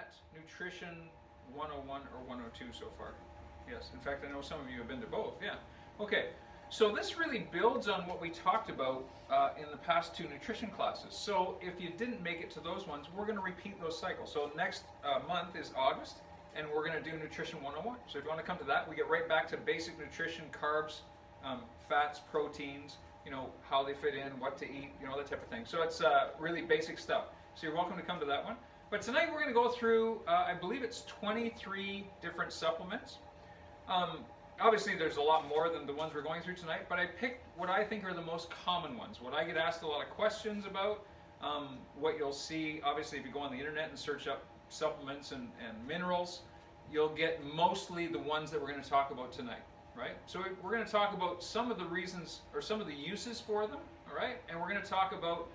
at Nutrition 101 or 102 so far? Yes, in fact I know some of you have been to both, yeah. Okay, so this really builds on what we talked about in the past two nutrition classes. So if you didn't make it to those ones, we're going to repeat those cycles. So next month is August, and we're going to do Nutrition 101. So if you want to come to that, we get right back to basic nutrition, carbs, fats, proteins, you know, how they fit in, what to eat, you know, that type of thing. So it's really basic stuff. So you're welcome to come to that one. But tonight we're going to go through, I believe it's 23 different supplements. Obviously there's a lot more than the ones we're going through tonight, but I picked what I think are the most common ones, what I get asked a lot of questions about, what you'll see, obviously if you go on the internet and search up supplements and minerals, you'll get mostly the ones that we're going to talk about tonight, right? So we're going to talk about some of the reasons or some of the uses for them, all right? And we're going to talk about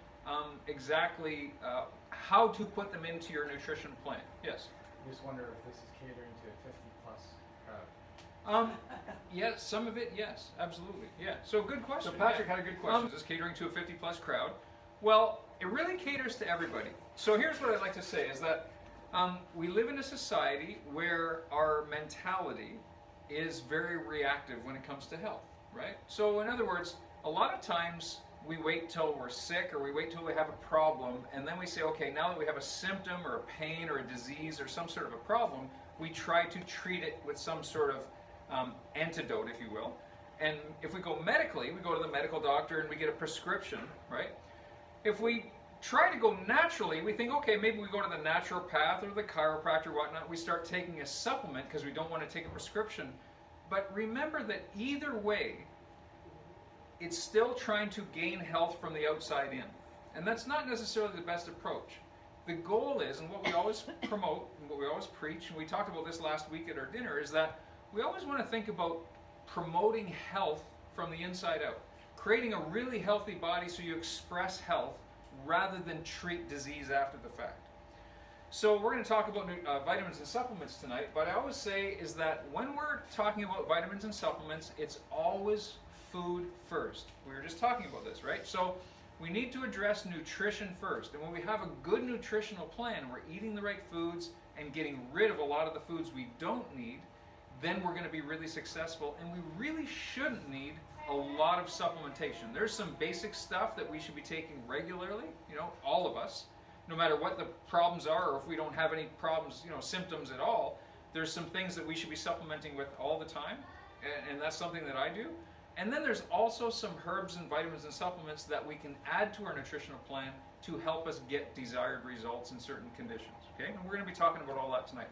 exactly how to put them into your nutrition plan. Yes? I just wonder if this is catering to a 50-plus crowd. Yes, some of it, yes, absolutely, yeah. So good question. So Patrick had a good question. Is this catering to a 50-plus crowd? Well, it really caters to everybody. So here's what I'd like to say is that we live in a society where our mentality is very reactive when it comes to health, right? So in other words, a lot of times we wait till we're sick or we wait till we have a problem, and then we say, okay, now that we have a symptom or a pain or a disease or some sort of a problem, we try to treat it with some sort of antidote, if you will. And if we go medically, we go to the medical doctor and we get a prescription, right? If we try to go naturally, we think, okay, maybe we go to the naturopath or the chiropractor or whatnot, we start taking a supplement because we don't want to take a prescription. But remember that either way, it's still trying to gain health from the outside in. And that's not necessarily the best approach. The goal is, and what we always promote, and what we always preach, and we talked about this last week at our dinner, is that we always want to think about promoting health from the inside out. Creating a really healthy body so you express health rather than treat disease after the fact. So we're going to talk about vitamins and supplements tonight, but I always say is that when we're talking about vitamins and supplements, it's always food first. We were just talking about this, right? So we need to address nutrition first. And when we have a good nutritional plan, we're eating the right foods and getting rid of a lot of the foods we don't need, then we're going to be really successful. And we really shouldn't need a lot of supplementation. There's some basic stuff that we should be taking regularly, you know, all of us, no matter what the problems are or if we don't have any problems, you know, symptoms at all. There's some things that we should be supplementing with all the time, and that's something that I do. And then there's also some herbs and vitamins and supplements that we can add to our nutritional plan to help us get desired results in certain conditions, okay? And we're going to be talking about all that tonight.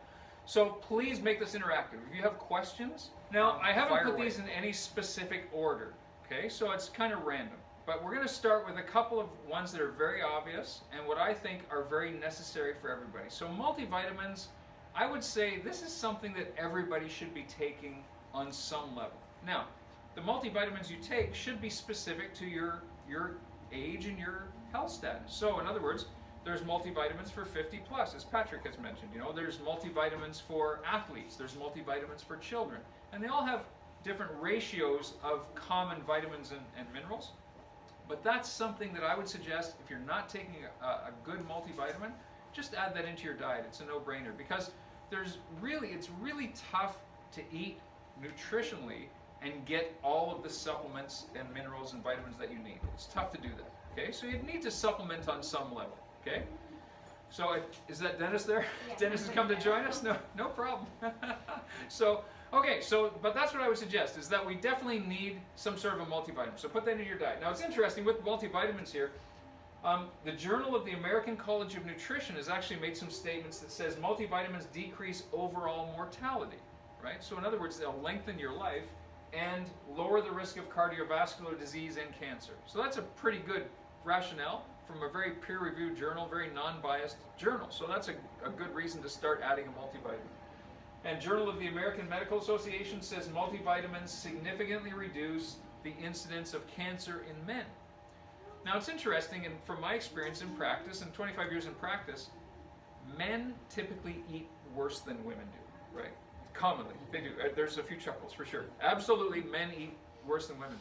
So please make this interactive. If you have questions, now I haven't put these in any specific order, okay? So it's kind of random. But we're going to start with a couple of ones that are very obvious and what I think are very necessary for everybody. So multivitamins, I would say this is something that everybody should be taking on some level. Now, the multivitamins you take should be specific to your age and your health status. So in other words, there's multivitamins for 50 plus, as Patrick has mentioned. You know, there's multivitamins for athletes, there's multivitamins for children, and they all have different ratios of common vitamins and minerals. But that's something that I would suggest if you're not taking a good multivitamin, just add that into your diet. It's a no-brainer because it's really tough to eat nutritionally and get all of the supplements and minerals and vitamins that you need. It's tough to do that, okay? So you need to supplement on some level, okay? So is that Dennis there? Yeah. Dennis has come to join us? No problem. But that's what I would suggest, is that we definitely need some sort of a multivitamin. So put that in your diet. Now it's interesting with multivitamins here, the Journal of the American College of Nutrition has actually made some statements that says multivitamins decrease overall mortality, right? So in other words, they'll lengthen your life and lower the risk of cardiovascular disease and cancer. So that's a pretty good rationale from a very peer-reviewed journal, very non-biased journal. So that's a good reason to start adding a multivitamin. And Journal of the American Medical Association says multivitamins significantly reduce the incidence of cancer in men. Now it's interesting, and from my experience in practice, and 25 years in practice, men typically eat worse than women do, right? Commonly, they do. There's a few chuckles for sure. Absolutely, men eat worse than women.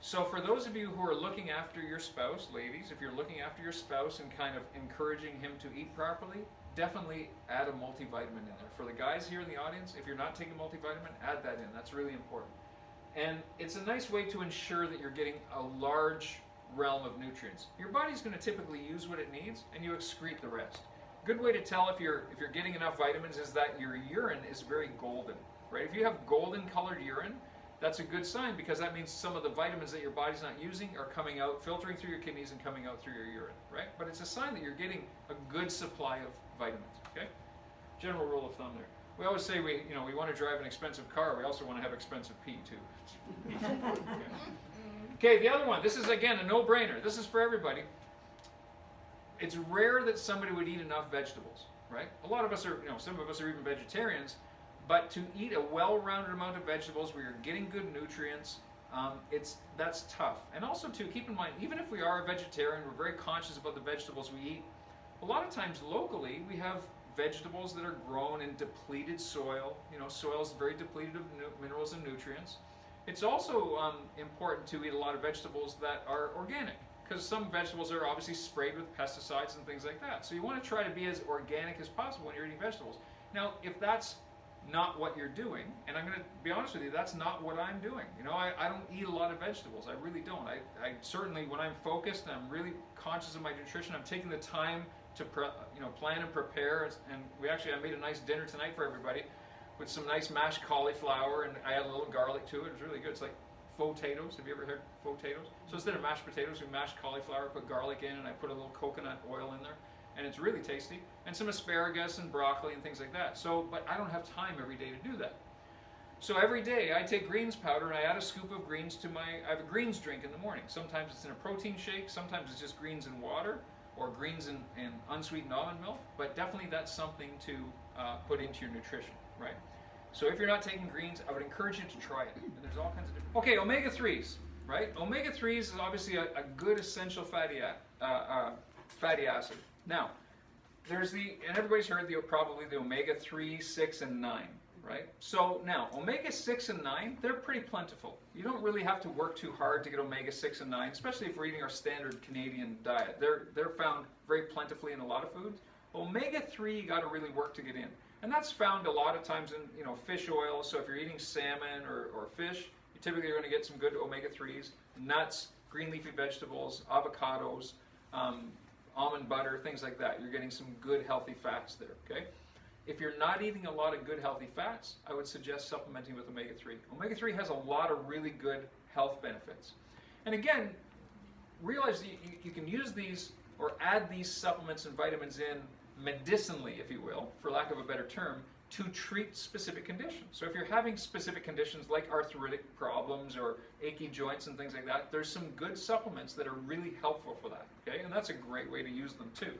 So for those of you who are looking after your spouse, ladies, if you're looking after your spouse and kind of encouraging him to eat properly, definitely add a multivitamin in there. For the guys here in the audience, if you're not taking multivitamin, add that in. That's really important. And it's a nice way to ensure that you're getting a large realm of nutrients. Your body's going to typically use what it needs, and you excrete the rest. Good way to tell if you're getting enough vitamins is that your urine is very golden, right? If you have golden colored urine, that's a good sign, because that means some of the vitamins that your body's not using are coming out, filtering through your kidneys and coming out through your urine, right? But it's a sign that you're getting a good supply of vitamins, okay? General rule of thumb there. We always say we want to drive an expensive car. We also want to have expensive pee too. Okay, the other one. This is again a no-brainer. This is for everybody. It's rare that somebody would eat enough vegetables, right? A lot of us are, some of us are even vegetarians. But to eat a well-rounded amount of vegetables where you're getting good nutrients, that's tough. And also too, keep in mind, even if we are a vegetarian, we're very conscious about the vegetables we eat. A lot of times locally, we have vegetables that are grown in depleted soil. Soil is very depleted of minerals and nutrients. It's also important to eat a lot of vegetables that are organic, because some vegetables are obviously sprayed with pesticides and things like that. So you want to try to be as organic as possible when you're eating vegetables. Now, if that's not what you're doing, and I'm going to be honest with you, that's not what I'm doing. I don't eat a lot of vegetables. I really don't. I certainly, when I'm focused and I'm really conscious of my nutrition, I'm taking the time to plan and prepare. And I made a nice dinner tonight for everybody with some nice mashed cauliflower, and I add a little garlic to it. It was really good. It's like faux potatoes. Have you ever heard faux potatoes? So instead of mashed potatoes, we mashed cauliflower, put garlic in, and I put a little coconut oil in there. And it's really tasty, and some asparagus and broccoli and things like that. But I don't have time every day to do that. So every day I take greens powder and I add a scoop of greens to I have a greens drink in the morning. Sometimes it's in a protein shake, sometimes it's just greens in water, or greens in unsweetened almond milk, but definitely that's something to put into your nutrition, right? So if you're not taking greens, I would encourage you to try it. And there's all kinds of different... Okay, omega-3s, right? Omega-3s is obviously a good essential fatty acid. Now, there's and everybody's heard probably the omega-3, 6, and 9, right? So now, omega-6 and 9, they're pretty plentiful. You don't really have to work too hard to get omega-6 and 9, especially if we're eating our standard Canadian diet. They're found very plentifully in a lot of foods. Omega-3, you got to really work to get in. And that's found a lot of times in fish oil. So if you're eating salmon or fish, you typically are going to get some good omega-3s, nuts, green leafy vegetables, avocados, almond butter, things like that. You're getting some good healthy fats there, okay? If you're not eating a lot of good healthy fats, I would suggest supplementing with omega-3. Omega-3 has a lot of really good health benefits. And again, realize that you can use these or add these supplements and vitamins in medicinally, if you will, for lack of a better term, to treat specific conditions. So if you're having specific conditions like arthritic problems or achy joints and things like that, there's some good supplements that are really helpful for that, okay? And that's a great way to use them too.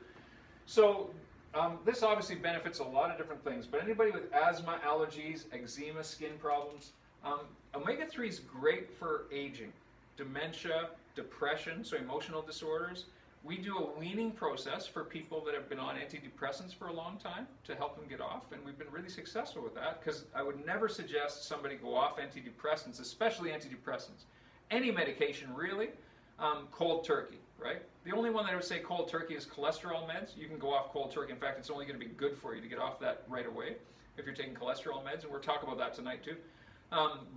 So this obviously benefits a lot of different things, but anybody with asthma, allergies, eczema, skin problems, omega-3 is great for aging, dementia, depression, so emotional disorders. We do a weaning process for people that have been on antidepressants for a long time to help them get off, and we've been really successful with that, because I would never suggest somebody go off antidepressants, especially antidepressants. Any medication, really, cold turkey, right? The only one that I would say cold turkey is cholesterol meds. You can go off cold turkey. In fact, it's only going to be good for you to get off that right away if you're taking cholesterol meds, and we'll talk about that tonight too.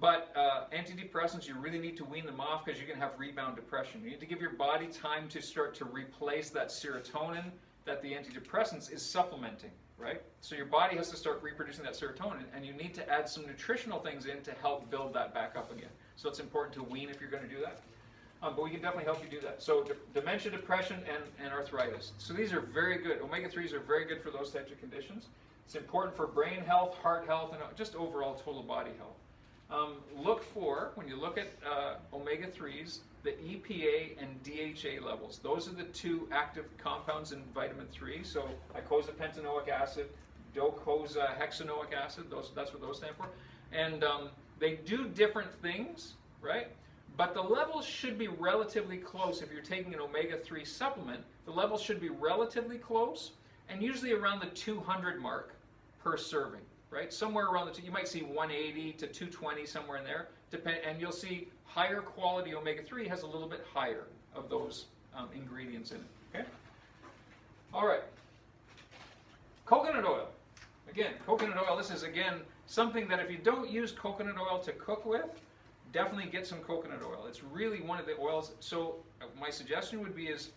But antidepressants, you really need to wean them off, because you can have rebound depression. You need to give your body time to start to replace that serotonin that the antidepressants is supplementing, right? So your body has to start reproducing that serotonin, and you need to add some nutritional things in to help build that back up again. So it's important to wean if you're going to do that. But we can definitely help you do that. So dementia, depression, and arthritis. So these are very good. Omega-3s are very good for those types of conditions. It's important for brain health, heart health, and just overall total body health. Look for, when you look at omega-3s, the EPA and DHA levels. Those are the two active compounds in vitamin 3. So icosapentaenoic acid, docosahexaenoic acid, that's what those stand for. And they do different things, right? But the levels should be relatively close. If you're taking an omega-3 supplement, the levels should be relatively close, and usually around the 200 mark per serving. Right, somewhere around you might see 180 to 220, somewhere in there. And you'll see higher quality omega-3 has a little bit higher of those ingredients in it. Okay. All right. Coconut oil. Again, coconut oil, this is again something that if you don't use coconut oil to cook with, definitely get some coconut oil. It's really one of the oils. So my suggestion would be is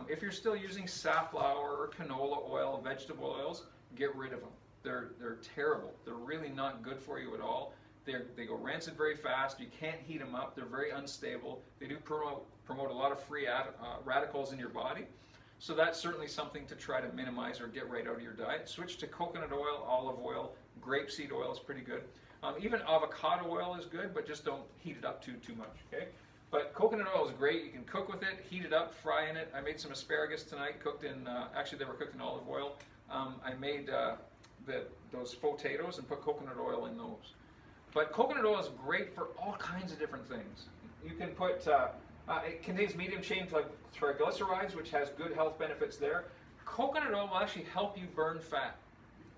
if you're still using safflower or canola oil, vegetable oils, get rid of them. They're terrible. They're really not good for you at all. They go rancid very fast. You can't heat them up. They're very unstable. They do promote a lot of free radicals in your body. So that's certainly something to try to minimize or get right out of your diet. Switch to coconut oil, olive oil, grapeseed oil is pretty good. Even avocado oil is good, but just don't heat it up too much, okay? But coconut oil is great. You can cook with it, heat it up, fry in it. I made some asparagus tonight, cooked in, actually they were cooked in olive oil. I made those potatoes and put coconut oil in those. But coconut oil is great for all kinds of different things. You can put, it contains medium chain triglycerides, which has good health benefits there. Coconut oil will actually help you burn fat.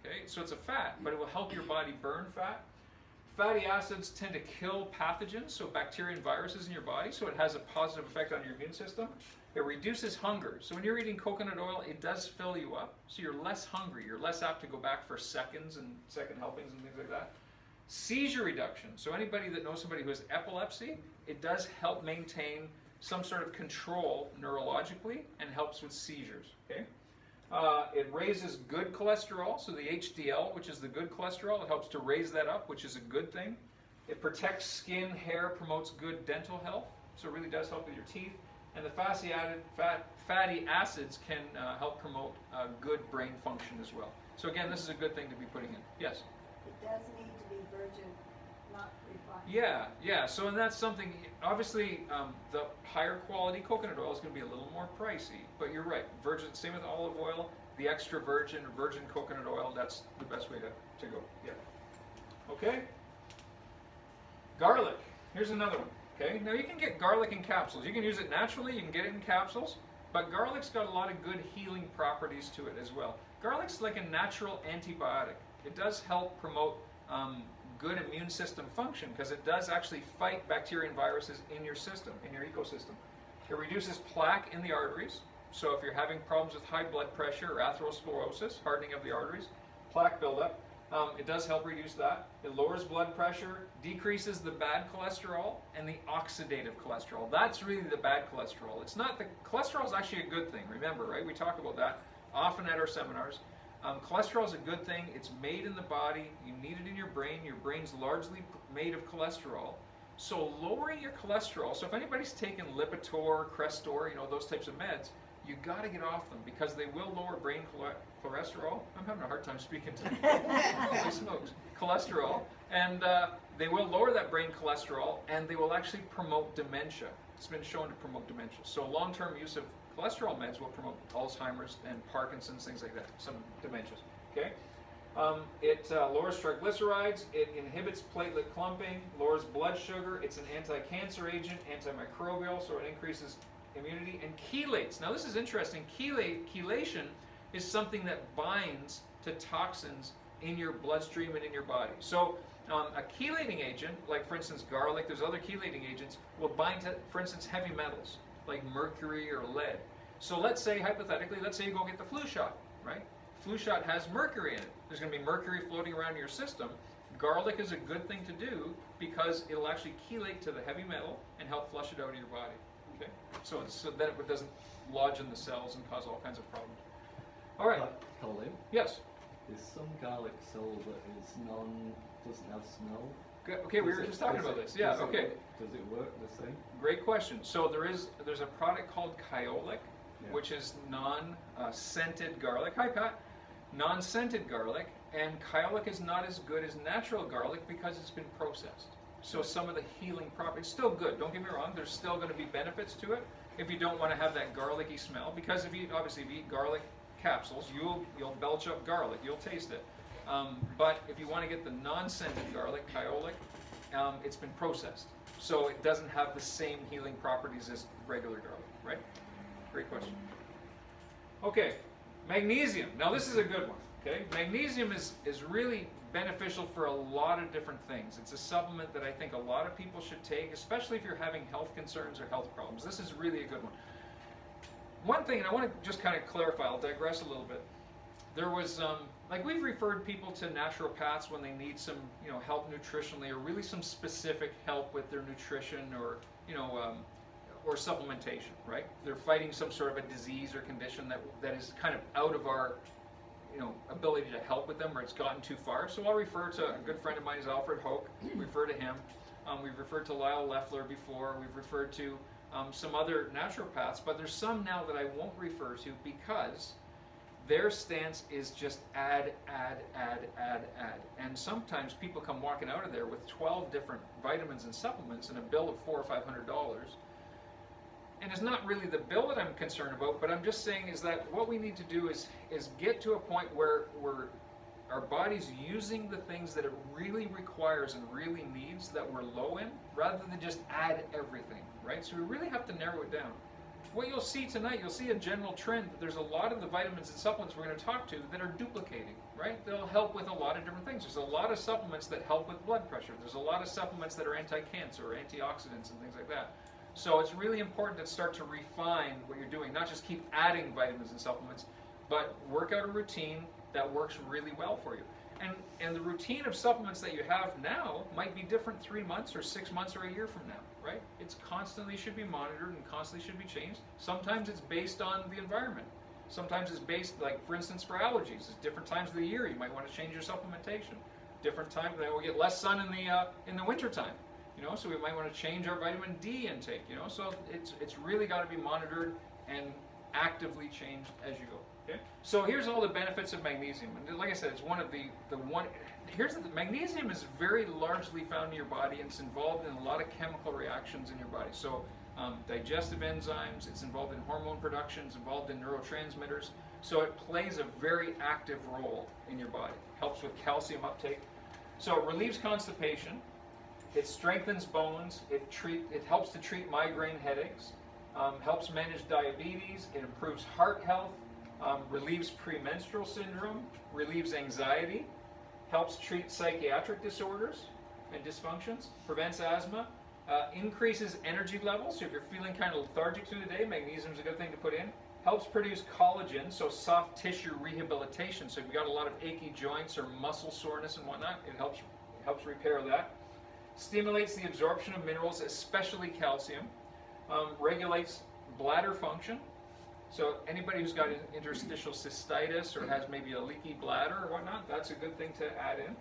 Okay, so it's a fat, but it will help your body burn fat. Fatty acids tend to kill pathogens, so bacteria and viruses in your body, so it has a positive effect on your immune system. It reduces hunger. So when you're eating coconut oil, it does fill you up, so you're less hungry. You're less apt to go back for seconds and second helpings and things like that. Seizure reduction. So anybody that knows somebody who has epilepsy, it does help maintain some sort of control neurologically and helps with seizures. Okay. It raises good cholesterol, so the HDL, which is the good cholesterol, it helps to raise that up, which is a good thing. It protects skin, hair, promotes good dental health, so it really does help with your teeth. And the fatty acids can help promote good brain function as well. So again, this is a good thing to be putting in. Yes? It does need to be virgin, not refined. Yeah. So and that's something, obviously the higher quality coconut oil is going to be a little more pricey, but you're right. Virgin, same with olive oil, the extra virgin or virgin coconut oil, that's the best way to go. Yeah. Okay. Garlic. Here's another one. Okay. Now you can get garlic in capsules. You can use it naturally, you can get it in capsules, but garlic's got a lot of good healing properties to it as well. Garlic's like a natural antibiotic. It does help promote good immune system function because it does actually fight bacteria and viruses in your system, in your ecosystem. It reduces plaque in the arteries. So if you're having problems with high blood pressure or atherosclerosis, hardening of the arteries, plaque buildup, it does help reduce that. It lowers blood pressure, decreases the bad cholesterol and the oxidative cholesterol. That's really the bad cholesterol. It's not the cholesterol is actually a good thing. Remember, right? We talk about that often at our seminars. Cholesterol is a good thing. It's made in the body. You need it in your brain. Your brain's largely made of cholesterol. So lowering your cholesterol, so if anybody's taken Lipitor, Crestor, those types of meds, you got to get off them because they will lower brain cholesterol. I'm having a hard time speaking today. Holy smokes. Cholesterol. And they will lower that brain cholesterol and they will actually promote dementia. It's been shown to promote dementia. So long-term use of cholesterol meds will promote Alzheimer's and Parkinson's, things like that, some dementias. Okay. It lowers triglycerides, it inhibits platelet clumping, lowers blood sugar, it's an anti-cancer agent, antimicrobial, so it increases immunity, and chelates. Now this is interesting. Chelation is something that binds to toxins in your bloodstream and in your body. So a chelating agent, like for instance garlic, there's other chelating agents, will bind to, for instance, heavy metals like mercury or lead. So let's say, hypothetically, let's say you go get the flu shot, right? Flu shot has mercury in it. There's going to be mercury floating around in your system. Garlic is a good thing to do because it'll actually chelate to the heavy metal and help flush it out of your body. Okay, so that it doesn't lodge in the cells and cause all kinds of problems. All right. Colin, Yes. is some garlic sold that is doesn't have smell? Good. Okay, we were just talking about this. Yeah. Okay. Does it work the same? Great question. So there's a product called Kyolic, which is non-scented garlic. Hi, Pat. Non-scented garlic, and Kyolic is not as good as natural garlic because it's been processed. So some of the healing properties, still good, don't get me wrong, there's still going to be benefits to it if you don't want to have that garlicky smell, because if you eat garlic capsules, you'll belch up garlic, you'll taste it. But if you want to get the non-scented garlic, Kyolic, it's been processed. So it doesn't have the same healing properties as regular garlic, right? Great question. Okay, magnesium. Now this is a good one. Okay, magnesium is really beneficial for a lot of different things. It's a supplement that I think a lot of people should take, especially if you're having health concerns or health problems. This is really a good one. One thing, and I want to just kind of clarify, I'll digress a little bit. There was like we've referred people to naturopaths when they need some, help nutritionally, or really some specific help with their nutrition, or or supplementation, right? They're fighting some sort of a disease or condition that is kind of out of our ability to help with them, or it's gotten too far. So I'll refer to a good friend of mine is Alfred Hoke. Refer to him. We've referred to Lyle Leffler before. We've referred to some other naturopaths, but there's some now that I won't refer to because their stance is just add. And sometimes people come walking out of there with 12 different vitamins and supplements and a bill of $400 or $500. And it's not really the bill that I'm concerned about, but I'm just saying is that what we need to do is get to a point where our body's using the things that it really requires and really needs that we're low in, rather than just add everything, right? So we really have to narrow it down. What you'll see tonight, you'll see a general trend that there's a lot of the vitamins and supplements we're going to talk to that are duplicating, right? They'll help with a lot of different things. There's a lot of supplements that help with blood pressure. There's a lot of supplements that are anti-cancer or antioxidants and things like that. So it's really important to start to refine what you're doing, not just keep adding vitamins and supplements, but work out a routine that works really well for you. And the routine of supplements that you have now might be different 3 months or 6 months or a year from now, right? It's constantly should be monitored and constantly should be changed. Sometimes it's based on the environment. Sometimes it's based, like for instance, for allergies. At different times of the year, you might want to change your supplementation. Different times, we get less sun in the winter time, so we might want to change our vitamin D intake, So it's really got to be monitored and actively changed as you go. Okay. So here's all the benefits of magnesium, and like I said, it's one of the one. Magnesium is very largely found in your body, and it's involved in a lot of chemical reactions in your body. So digestive enzymes, it's involved in hormone production, it's involved in neurotransmitters. So it plays a very active role in your body. Helps with calcium uptake. So it relieves constipation. It strengthens bones. It helps to treat migraine headaches. Helps manage diabetes. It improves heart health. Relieves premenstrual syndrome, relieves anxiety, helps treat psychiatric disorders and dysfunctions, prevents asthma, increases energy levels. So if you're feeling kind of lethargic through the day, magnesium is a good thing to put in. Helps produce collagen, so soft tissue rehabilitation. So if you've got a lot of achy joints or muscle soreness and whatnot, it helps repair that. Stimulates the absorption of minerals, especially calcium. Regulates bladder function. So anybody who's got interstitial cystitis or has maybe a leaky bladder or whatnot, that's a good thing to add in.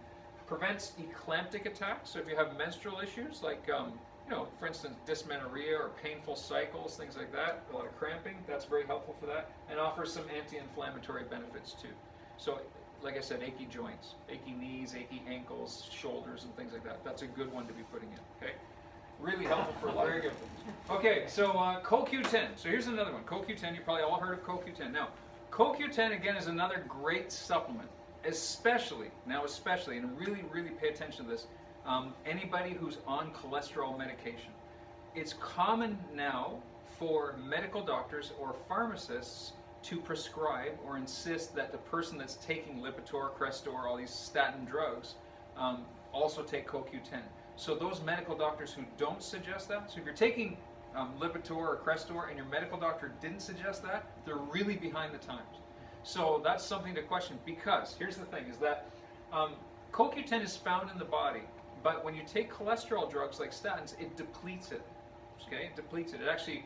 Prevents eclamptic attacks. So if you have menstrual issues like, for instance, dysmenorrhea or painful cycles, things like that, a lot of cramping, that's very helpful for that. And offers some anti-inflammatory benefits too. So like I said, achy joints, achy knees, achy ankles, shoulders, and things like that. That's a good one to be putting in, okay? Really helpful for life. Very good. Okay, so CoQ10. So here's another one. CoQ10, you probably all heard of CoQ10. Now, CoQ10 again is another great supplement, especially, and really, really pay attention to this, anybody who's on cholesterol medication. It's common now for medical doctors or pharmacists to prescribe or insist that the person that's taking Lipitor, Crestor, all these statin drugs, also take CoQ10. So those medical doctors who don't suggest that, so if you're taking Lipitor or Crestor and your medical doctor didn't suggest that, they're really behind the times. So that's something to question, because here's the thing, is that CoQ10 is found in the body, but when you take cholesterol drugs like statins, it depletes it. Okay, it depletes it. It actually,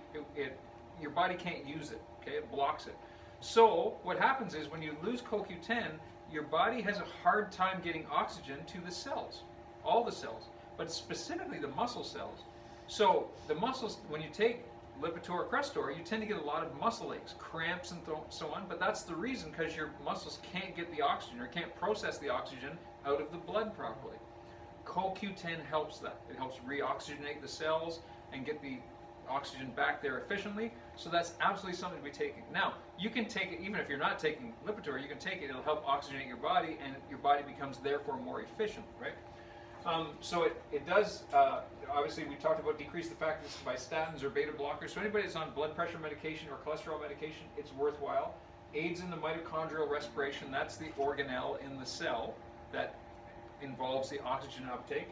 your body can't use it. Okay, it blocks it. So what happens is when you lose CoQ10, your body has a hard time getting oxygen to the cells, all the cells, but specifically the muscle cells. So the muscles, when you take Lipitor or Crestor, you tend to get a lot of muscle aches, cramps, and so on. But that's the reason, because your muscles can't get the oxygen or can't process the oxygen out of the blood properly. CoQ10 helps that. It helps reoxygenate the cells and get the oxygen back there efficiently. So that's absolutely something to be taking. Now, you can take it, even if you're not taking Lipitor, you can take it, it'll help oxygenate your body, and your body becomes therefore more efficient, right? So it does, obviously we talked about decrease the factors by statins or beta blockers. So anybody that's on blood pressure medication or cholesterol medication, it's worthwhile. Aids in the mitochondrial respiration, that's the organelle in the cell that involves the oxygen uptake.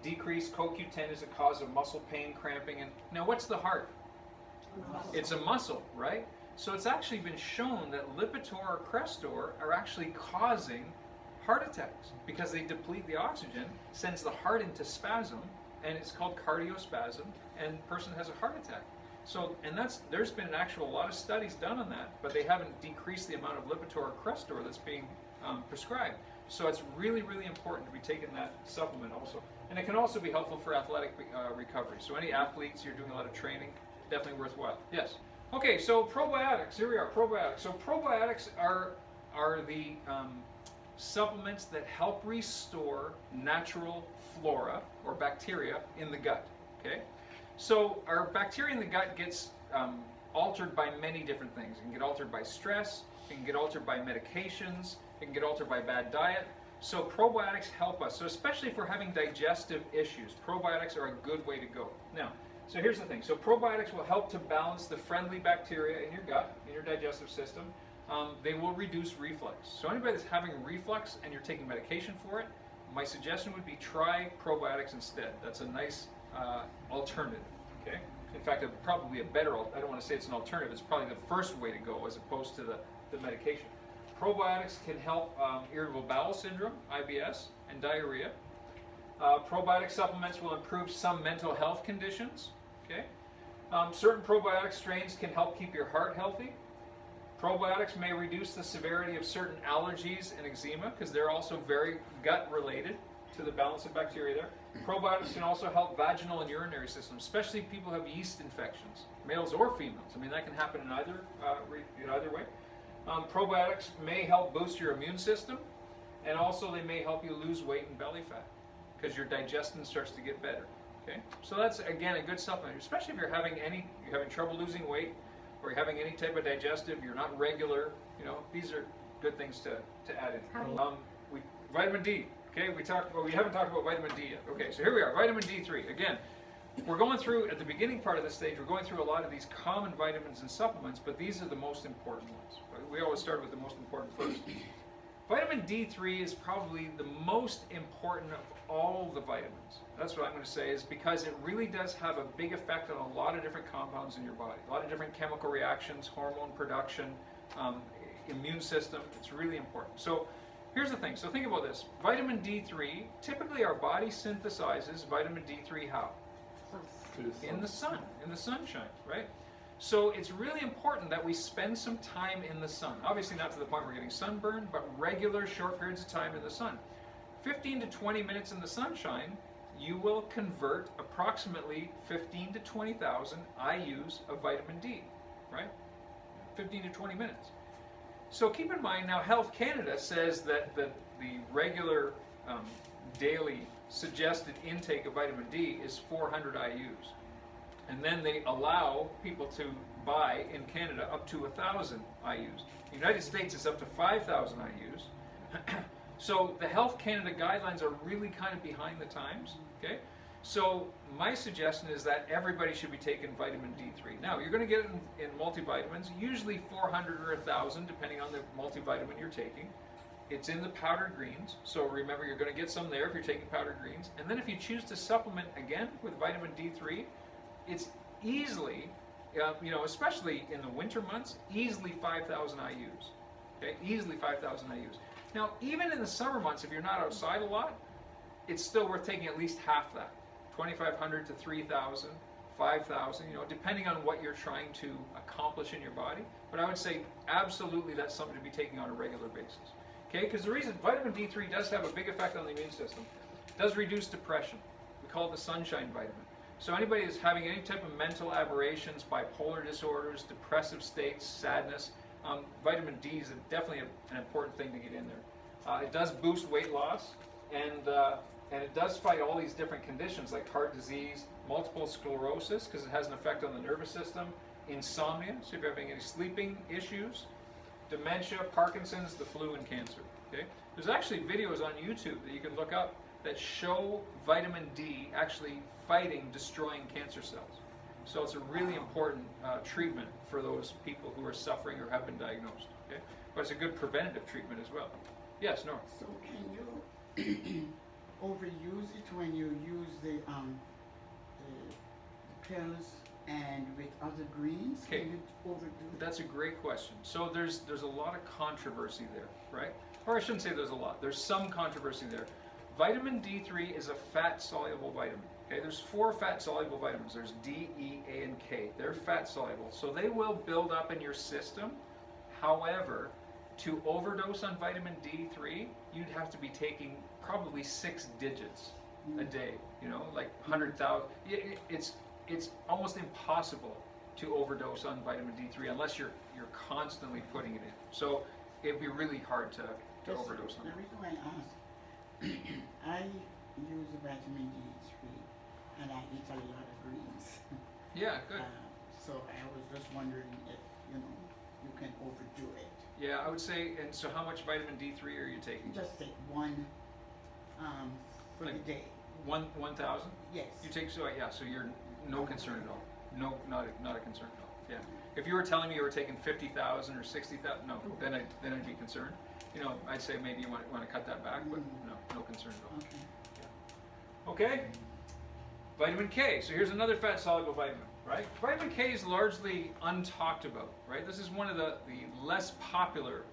Decreased CoQ10 is a cause of muscle pain, cramping, and now what's the heart? It's a muscle, right? So it's actually been shown that Lipitor or Crestor are actually causing heart attacks because they deplete the oxygen, sends the heart into spasm, and it's called cardiospasm, and the person has a heart attack. So, and there's been a lot of studies done on that, but they haven't decreased the amount of Lipitor or Crestor that's being prescribed. So it's really, really important to be taking that supplement also. And it can also be helpful for athletic recovery. So any athletes, you're doing a lot of training, definitely worthwhile. Yes. Okay, so probiotics. Here we are, probiotics. So probiotics are the supplements that help restore natural flora or bacteria in the gut. Okay. So our bacteria in the gut gets altered by many different things. It can get altered by stress, it can get altered by medications, it can get altered by bad diet. So probiotics help us. So especially if we're having digestive issues, probiotics are a good way to go. Now, so here's the thing. So probiotics will help to balance the friendly bacteria in your gut, in your digestive system. They will reduce reflux. So anybody that's having reflux and you're taking medication for it, my suggestion would be try probiotics instead. That's a nice alternative. Okay. In fact, probably a better. I don't want to say it's an alternative. It's probably the first way to go as opposed to the medication. Probiotics can help irritable bowel syndrome, IBS, and diarrhea. Probiotic supplements will improve some mental health conditions. Okay. Certain probiotic strains can help keep your heart healthy. Probiotics may reduce the severity of certain allergies and eczema because they're also very gut related to the balance of bacteria there. Probiotics can also help vaginal and urinary systems, especially people who have yeast infections, males or females. I mean, that can happen in either way. Probiotics may help boost your immune system, and also they may help you lose weight and belly fat because your digestion starts to get better. Okay, so that's again a good supplement, especially if you're having trouble losing weight, or you're having any type of digestive, you're not regular. You know, these are good things to add in. Vitamin D. Okay, we haven't talked about vitamin D yet. Okay, so here we are, vitamin D3. Again, we're going through, at the beginning part of this stage, we're going through a lot of these common vitamins and supplements, but these are the most important ones. We always start with the most important first. Vitamin D3 is probably the most important of all the vitamins. That's what I'm going to say, is because it really does have a big effect on a lot of different compounds in your body, a lot of different chemical reactions, hormone production, immune system. It's really important. So here's the thing. So think about this. Vitamin D3, typically our body synthesizes vitamin D3 how? In the sun, in the sunshine, right? So it's really important that we spend some time in the sun. Obviously not to the point where we're getting sunburned, but regular short periods of time in the sun. 15 to 20 minutes in the sunshine, you will convert approximately 15 to 20,000 IUs of vitamin D, right? 15 to 20 minutes. So keep in mind now, Health Canada says that the regular daily suggested intake of vitamin D is 400 IUs. And then they allow people to buy in Canada up to 1,000 IUs. The United States is up to 5,000 IUs. So the Health Canada guidelines are really kind of behind the times. Okay, so my suggestion is that everybody should be taking vitamin D3. Now you're going to get it in multivitamins, usually 400 or 1,000, depending on the multivitamin you're taking. It's in the powdered greens, so remember you're going to get some there if you're taking powdered greens. And then if you choose to supplement again with vitamin D3, it's easily, especially in the winter months, easily 5,000 IUs. Okay, easily 5,000 IUs. Now, even in the summer months, if you're not outside a lot, it's still worth taking at least half that, 2,500 to 3,000, 5,000, depending on what you're trying to accomplish in your body. But I would say absolutely that's something to be taking on a regular basis. Okay, because the reason vitamin D3 does have a big effect on the immune system, it does reduce depression. We call it the sunshine vitamin. So anybody that's having any type of mental aberrations, bipolar disorders, depressive states, sadness, vitamin D is definitely an important thing to get in there. It does boost weight loss, and it does fight all these different conditions like heart disease, multiple sclerosis, because it has an effect on the nervous system, insomnia, so if you're having any sleeping issues, dementia, Parkinson's, the flu, and cancer. Okay? There's actually videos on YouTube that you can look up that show vitamin D actually fighting, destroying cancer cells. So it's a really important treatment for those people who are suffering or have been diagnosed. Okay? But it's a good preventative treatment as well. Yes, Nora? So can you overuse it when you use the pills And with other greens, Okay. can you overdo it? That's a great question. So there's a lot of controversy there, right? Or I shouldn't say there's a lot. There's some controversy there. Vitamin D3 is a fat-soluble vitamin. Okay, there's 4 fat-soluble vitamins. There's D, E, A, and K. They're fat-soluble, so they will build up in your system. However, to overdose on vitamin D3, you'd have to be taking probably 6 digits a day. You know, like 100,000. It's almost impossible to overdose on vitamin D3 unless you're constantly putting it in. So it'd be really hard to Yes, overdose on the it. reason why I ask, I use vitamin D3 and I eat a lot of greens. Yeah, good. So I was just wondering if, you know, you can overdo it. Yeah, I would say. And so, how much vitamin D3 are you taking? Just take one for the Like- day. 1,000. Yes. You take so yeah. So you're no concern at all. No, not a concern at all. Yeah. If you were telling me you were taking 50,000 or 60,000, no, then I'd be concerned. You know, I'd say maybe you want to cut that back, but no concern at all. Okay. Okay. Vitamin K. So here's another fat-soluble vitamin, right? Vitamin K is largely untalked about, right? This is one of the less popular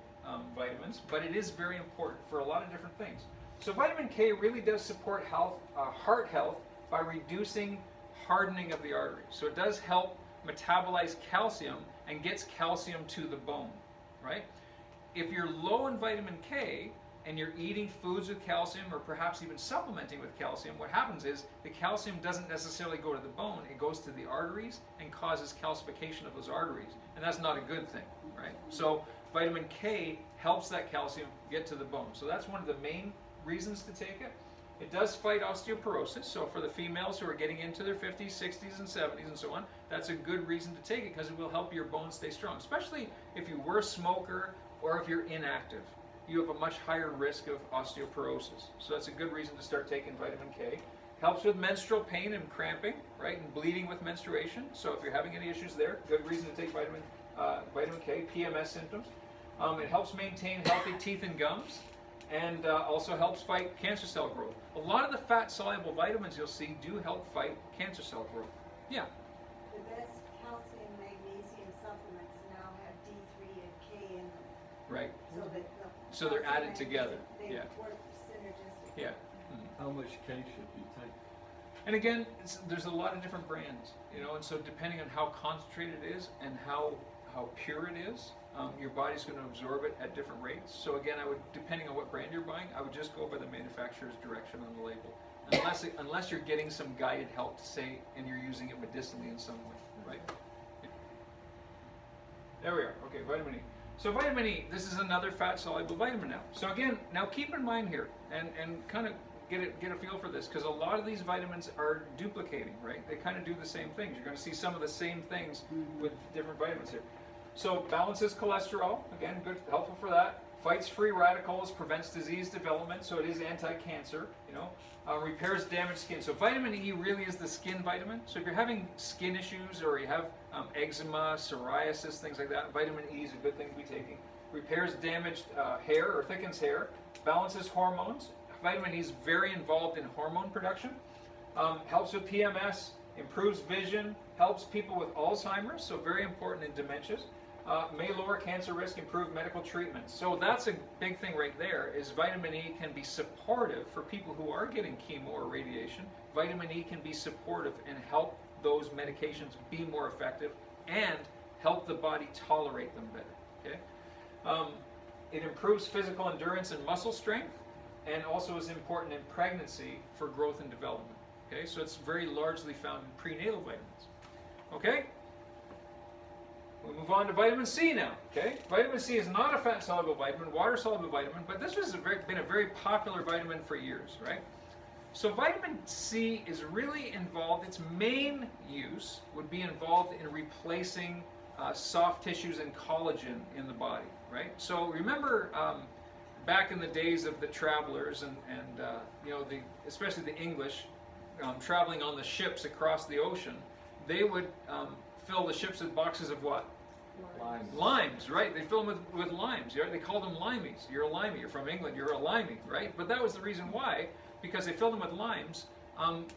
vitamins, but it is very important for a lot of different things. So vitamin K really does support heart health by reducing hardening of the arteries. So it does help metabolize calcium and gets calcium to the bone, right? If you're low in vitamin K and you're eating foods with calcium or perhaps even supplementing with calcium, what happens is the calcium doesn't necessarily go to the bone, it goes to the arteries and causes calcification of those arteries. And that's not a good thing, right? So vitamin K helps that calcium get to the bone. So that's one of the main reasons to take it. It does fight osteoporosis, so for the females who are getting into their 50s, 60s, and 70s and so on, that's a good reason to take it because it will help your bones stay strong, especially if you were a smoker or if you're inactive. You have a much higher risk of osteoporosis. So that's a good reason to start taking vitamin K. Helps with menstrual pain and cramping, right, and bleeding with menstruation. So if you're having any issues there, good reason to take vitamin K, PMS symptoms. It helps maintain healthy teeth and gums. And also helps fight cancer cell growth. A lot of the fat-soluble vitamins you'll see do help fight cancer cell growth. Yeah. The best calcium magnesium supplements now have D3 and K in them. Right. So that So they're calcium added together. They Yeah. work synergistically. Yeah. How much K should you take? And again, there's a lot of different brands, you know, and so depending on how concentrated it is and how pure it is, your body's going to absorb it at different rates. So again, depending on what brand you're buying, I would just go by the manufacturer's direction on the label, unless you're getting some guided help to say, and you're using it medicinally in some way, right? There we are. Okay, vitamin E. So vitamin E, this is another fat-soluble vitamin now. So again, now keep in mind here, and kind of get a feel for this, because a lot of these vitamins are duplicating, right? They kind of do the same things. You're going to see some of the same things with different vitamins here. So balances cholesterol, again, good, helpful for that. Fights free radicals, prevents disease development, so it is anti-cancer, you know. Repairs damaged skin. So vitamin E really is the skin vitamin. So if you're having skin issues or you have eczema, psoriasis, things like that, vitamin E is a good thing to be taking. Repairs damaged hair or thickens hair. Balances hormones. Vitamin E is very involved in hormone production. Helps with PMS, improves vision, helps people with Alzheimer's, so very important in dementias. May lower cancer risk, improve medical treatment. So that's a big thing right there, is vitamin E can be supportive for people who are getting chemo or radiation. Vitamin E can be supportive and help those medications be more effective and help the body tolerate them better. Okay? It improves physical endurance and muscle strength, and also is important in pregnancy for growth and development. Okay, so it's very largely found in prenatal vitamins. Okay? We move on to vitamin C now. Okay, vitamin C is not a fat-soluble vitamin, water-soluble vitamin, but this has been a very popular vitamin for years, right? So vitamin C is really involved. Its main use would be involved in replacing soft tissues and collagen in the body, right? So remember back in the days of the travelers and you know, especially the English traveling on the ships across the ocean, they would fill the ships with boxes of what? Limes. Limes, right? They fill them with limes. They called them limeys. You're a limey. You're from England. You're a limey, right? But that was the reason why, because they filled them with limes.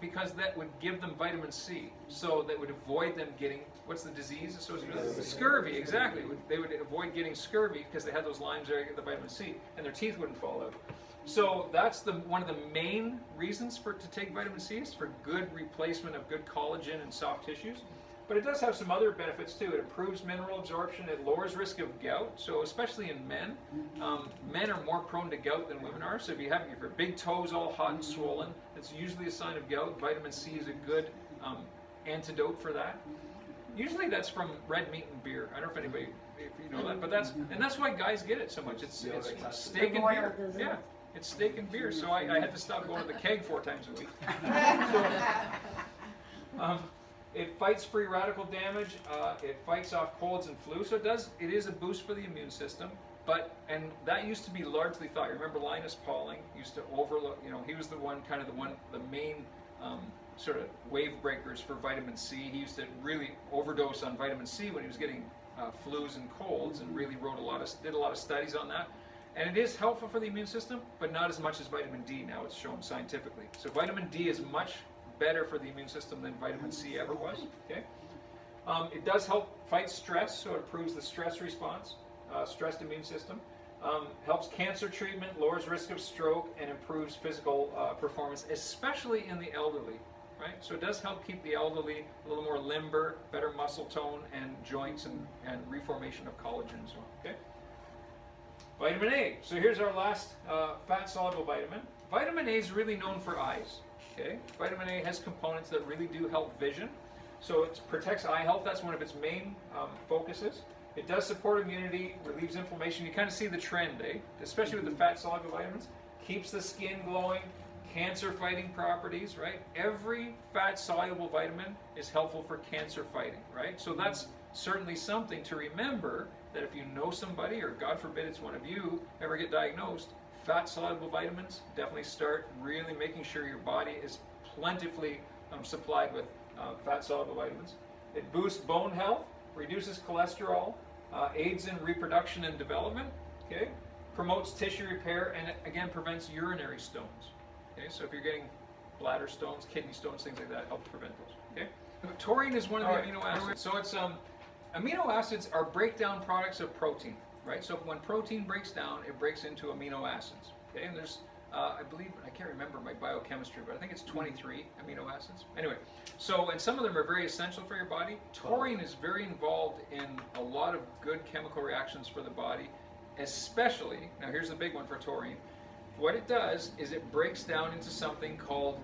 because that would give them vitamin C. So that would avoid them getting, what's the disease associated with it? Scurvy, exactly. They would avoid getting scurvy because they had those limes there to get the vitamin C, and their teeth wouldn't fall out. So that's one of the main reasons to take vitamin C, is for good replacement of good collagen and soft tissues. But it does have some other benefits too. It improves mineral absorption. It lowers risk of gout. So especially in men, men are more prone to gout than women are. So if your big toes all hot and swollen, it's usually a sign of gout. Vitamin C is a good antidote for that. Usually that's from red meat and beer. I don't know if you know that, but that's why guys get it so much. It's steak and beer. Yeah, it's steak and beer. So I had to stop going to the keg 4 times a week. It fights free radical damage. It fights off colds and flu. So it is a boost for the immune system. And that used to be largely thought. You remember Linus Pauling used to overlook. He was the main sort of wave breakers for vitamin C. He used to really overdose on vitamin C when he was getting flus and colds, and really did a lot of studies on that. And it is helpful for the immune system, but not as much as vitamin D. Now it's shown scientifically. So vitamin D is much better for the immune system than vitamin C ever was. Okay, it does help fight stress, so it improves the stress response, stressed immune system. Helps cancer treatment, lowers risk of stroke, and improves physical performance, especially in the elderly. Right, so it does help keep the elderly a little more limber, better muscle tone, and joints and reformation of collagen and so on. Okay. Vitamin A. So here's our last fat-soluble vitamin. Vitamin A is really known for eyes. Okay, vitamin A has components that really do help vision. So it protects eye health. That's one of its main focuses. It does support immunity, relieves inflammation. You kind of see the trend, especially with the fat-soluble vitamins. Keeps the skin glowing, cancer-fighting properties, right? Every fat-soluble vitamin is helpful for cancer fighting, right? So that's certainly something to remember, that if you know somebody, or God forbid it's one of you, ever get diagnosed, fat-soluble vitamins, definitely start really making sure your body is plentifully supplied with fat-soluble vitamins. It boosts bone health, reduces cholesterol, aids in reproduction and development, okay? Promotes tissue repair, and again prevents urinary stones. Okay, so if you're getting bladder stones, kidney stones, things like that, help prevent those. Okay, taurine is one of the amino acids. So it's amino acids are breakdown products of protein, right? So when protein breaks down, it breaks into amino acids. Okay, and there's I believe, I can't remember my biochemistry, but I think it's 23 amino acids. Anyway, so, and some of them are very essential for your body. Taurine is very involved in a lot of good chemical reactions for the body, especially, now here's the big one for taurine. What it does is it breaks down into something called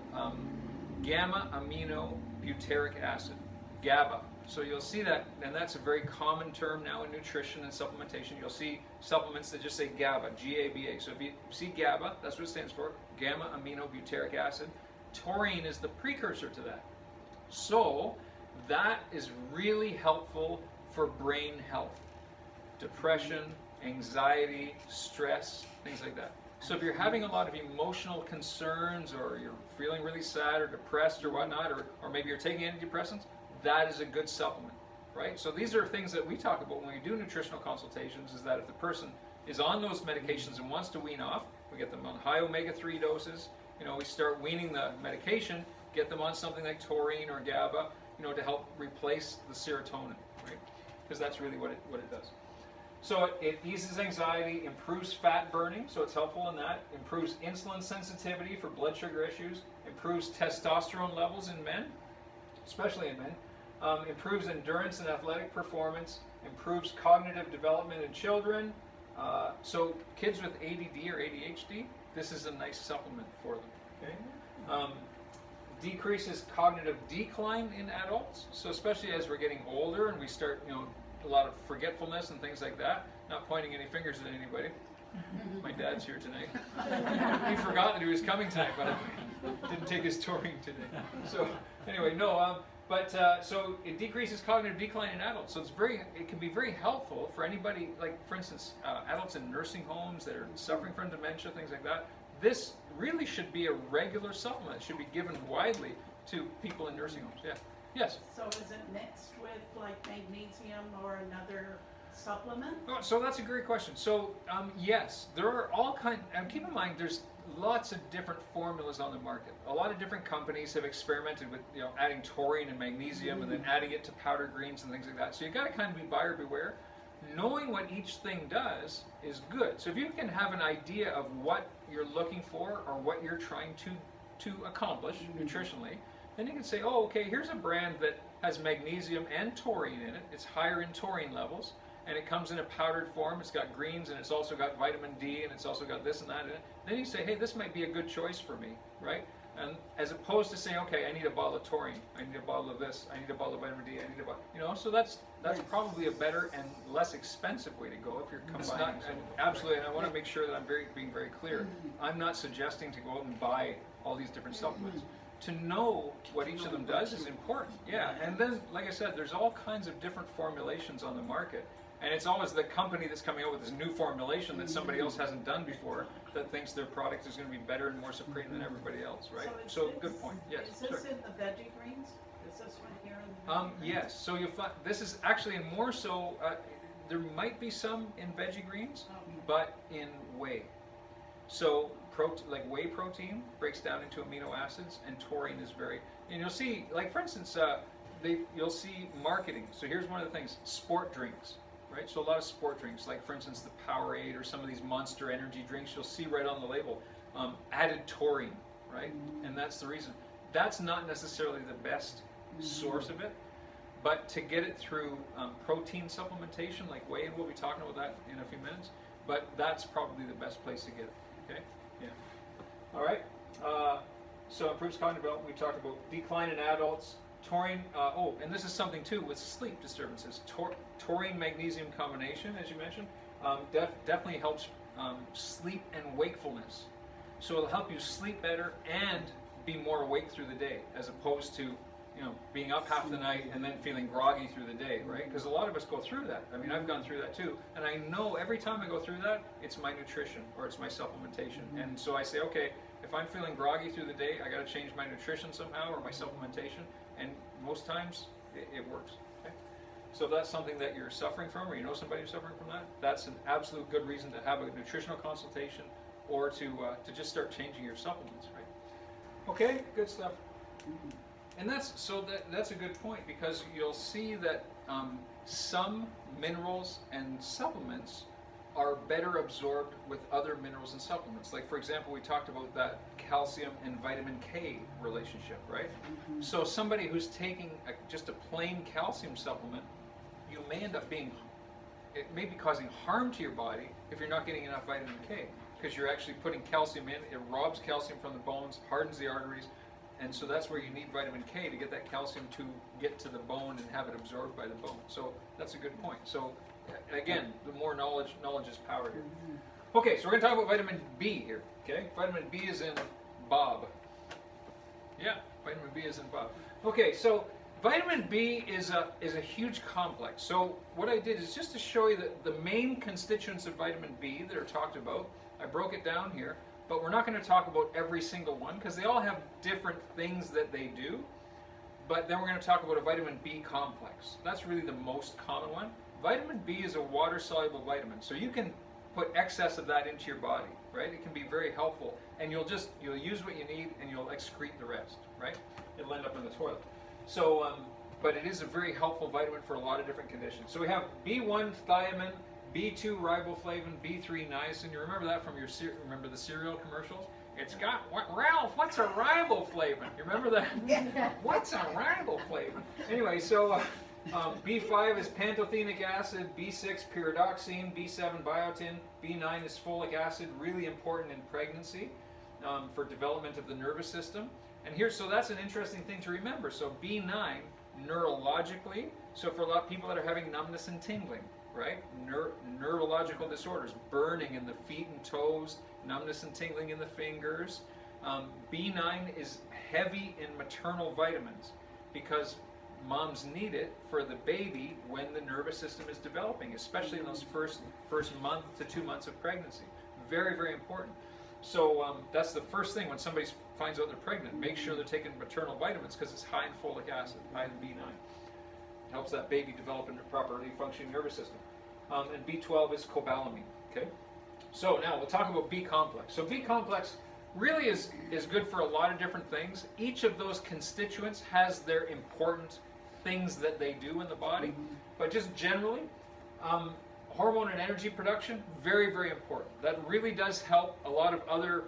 gamma-aminobutyric acid, GABA. So you'll see that, and that's a very common term now in nutrition and supplementation. You'll see supplements that just say GABA, G-A-B-A. So if you see GABA, that's what it stands for, gamma-aminobutyric acid. Taurine is the precursor to that. So that is really helpful for brain health, depression, anxiety, stress, things like that. So if you're having a lot of emotional concerns, or you're feeling really sad or depressed or whatnot, or maybe you're taking antidepressants, that is a good supplement, right? So these are things that we talk about when we do nutritional consultations, is that if the person is on those medications and wants to wean off, we get them on high omega-3 doses, we start weaning the medication, get them on something like taurine or GABA, to help replace the serotonin, right? Because that's really what it does. So it eases anxiety, improves fat burning, so it's helpful in that, improves insulin sensitivity for blood sugar issues, improves testosterone levels in men, especially in men, improves endurance and athletic performance, improves cognitive development in children. So kids with ADD or ADHD, this is a nice supplement for them. Okay? Decreases cognitive decline in adults. So especially as we're getting older and we start, a lot of forgetfulness and things like that. Not pointing any fingers at anybody. My dad's here tonight. He forgot that he was coming tonight, but didn't take his taurine today. So anyway, so it decreases cognitive decline in adults. So it can be very helpful for anybody, like for instance, adults in nursing homes that are suffering from dementia, things like that. This really should be a regular supplement. It should be given widely to people in nursing homes. Yeah. Yes. So is it mixed with like magnesium or another supplement? Oh, so that's a great question. So yes, there are all kinds. And keep in mind, there's lots of different formulas on the market. A lot of different companies have experimented with, you know, adding taurine and magnesium and then adding it to powdered greens and things like that. So you got to kind of be buyer beware. Knowing what each thing does is good. So if you can have an idea of what you're looking for or what you're trying to accomplish nutritionally, then you can say, oh, okay, here's a brand that has magnesium and taurine in it. It's higher in taurine levels, and it comes in a powdered form. It's got greens, and it's also got vitamin D, and it's also got this and that in it. Then you say, hey, this might be a good choice for me, right? And as opposed to saying, okay, I need a bottle of taurine, I need a bottle of this, I need a bottle of vitamin D, I need a bottle, you know. So that's probably a better and less expensive way to go if you're combining. And absolutely, and I want to make sure that I'm being very clear. I'm not suggesting to go out and buy all these different supplements. To know what each of them does is important. Yeah, and then, like I said, there's all kinds of different formulations on the market. And it's always the company that's coming out with this new formulation that somebody else hasn't done before that thinks their product is going to be better and more supreme than everybody else, right? So good point. Yes. Is this in the veggie greens? Is this one here in the veggie greens? Yes. So you'll find this is actually more so. There might be some in veggie greens, but in whey. So like whey protein breaks down into amino acids, and taurine is very. And you'll see, like for instance, you'll see marketing. So here's one of the things: sport drinks. Right, so a lot of sport drinks, like for instance the Powerade or some of these Monster energy drinks, you'll see right on the label, added taurine, right? And that's the reason. That's not necessarily the best source of it, but to get it through protein supplementation, like whey, and we'll be talking about that in a few minutes, but that's probably the best place to get it, okay? Yeah. All right, so improves cognitive development, we talked about decline in adults. Taurine, and this is something too with sleep disturbances. Taurine magnesium combination, as you mentioned, definitely helps sleep and wakefulness. So it'll help you sleep better and be more awake through the day, as opposed to, you know, being up half the night and then feeling groggy through the day, right? Because a lot of us go through that. I mean, I've gone through that too, and I know every time I go through that, it's my nutrition or it's my supplementation. And so I say, okay, if I'm feeling groggy through the day, I got to change my nutrition somehow or my supplementation. And most times it works. Okay? So if that's something that you're suffering from, or you know somebody who's suffering from that, that's an absolute good reason to have a nutritional consultation, or to just start changing your supplements. Right? Okay, good stuff. And that's a good point, because you'll see that some minerals and supplements are better absorbed with other minerals and supplements. Like for example, we talked about that calcium and vitamin K relationship, right? So somebody who's taking just a plain calcium supplement, you may end up it may be causing harm to your body if you're not getting enough vitamin K, because you're actually putting calcium in, it robs calcium from the bones, hardens the arteries, and so that's where you need vitamin K to get that calcium to get to the bone and have it absorbed by the bone. So that's a good point. So again, the more knowledge is power here. Okay, so we're going to talk about vitamin B here. Okay, vitamin B is in Bob. Yeah, vitamin B is in Bob. Okay, so vitamin B is a huge complex. So what I did is just to show you the main constituents of vitamin B that are talked about. I broke it down here, but we're not going to talk about every single one because they all have different things that they do. But then we're going to talk about a vitamin B complex. That's really the most common one. Vitamin B is a water-soluble vitamin, so you can put excess of that into your body, right? It can be very helpful, and you'll use what you need, and you'll excrete the rest, right? It'll end up in the toilet. So, but it is a very helpful vitamin for a lot of different conditions. So we have B1 thiamine, B2 riboflavin, B3 niacin. You remember that from your the cereal commercials? It's got Ralph. What's a riboflavin? You remember that? What's a riboflavin? Anyway, so. B5 is pantothenic acid, B6 pyridoxine, B7 biotin, B9 is folic acid, really important in pregnancy for development of the nervous system. And here, so that's an interesting thing to remember. So B9, neurologically, so for a lot of people that are having numbness and tingling, right? Neurological disorders, burning in the feet and toes, numbness and tingling in the fingers. B9 is heavy in maternal vitamins because moms need it for the baby when the nervous system is developing, especially in those first month to 2 months of pregnancy. Very, very important. So that's the first thing when somebody finds out they're pregnant. Make sure they're taking maternal vitamins because it's high in folic acid, high in B9. It helps that baby develop into a properly functioning nervous system. And B12 is cobalamin. Okay. So now we'll talk about B complex. So B complex, really is good for a lot of different things. Each of those constituents has their important things that they do in the body, but just generally, hormone and energy production, very, very important. That really does help a lot of other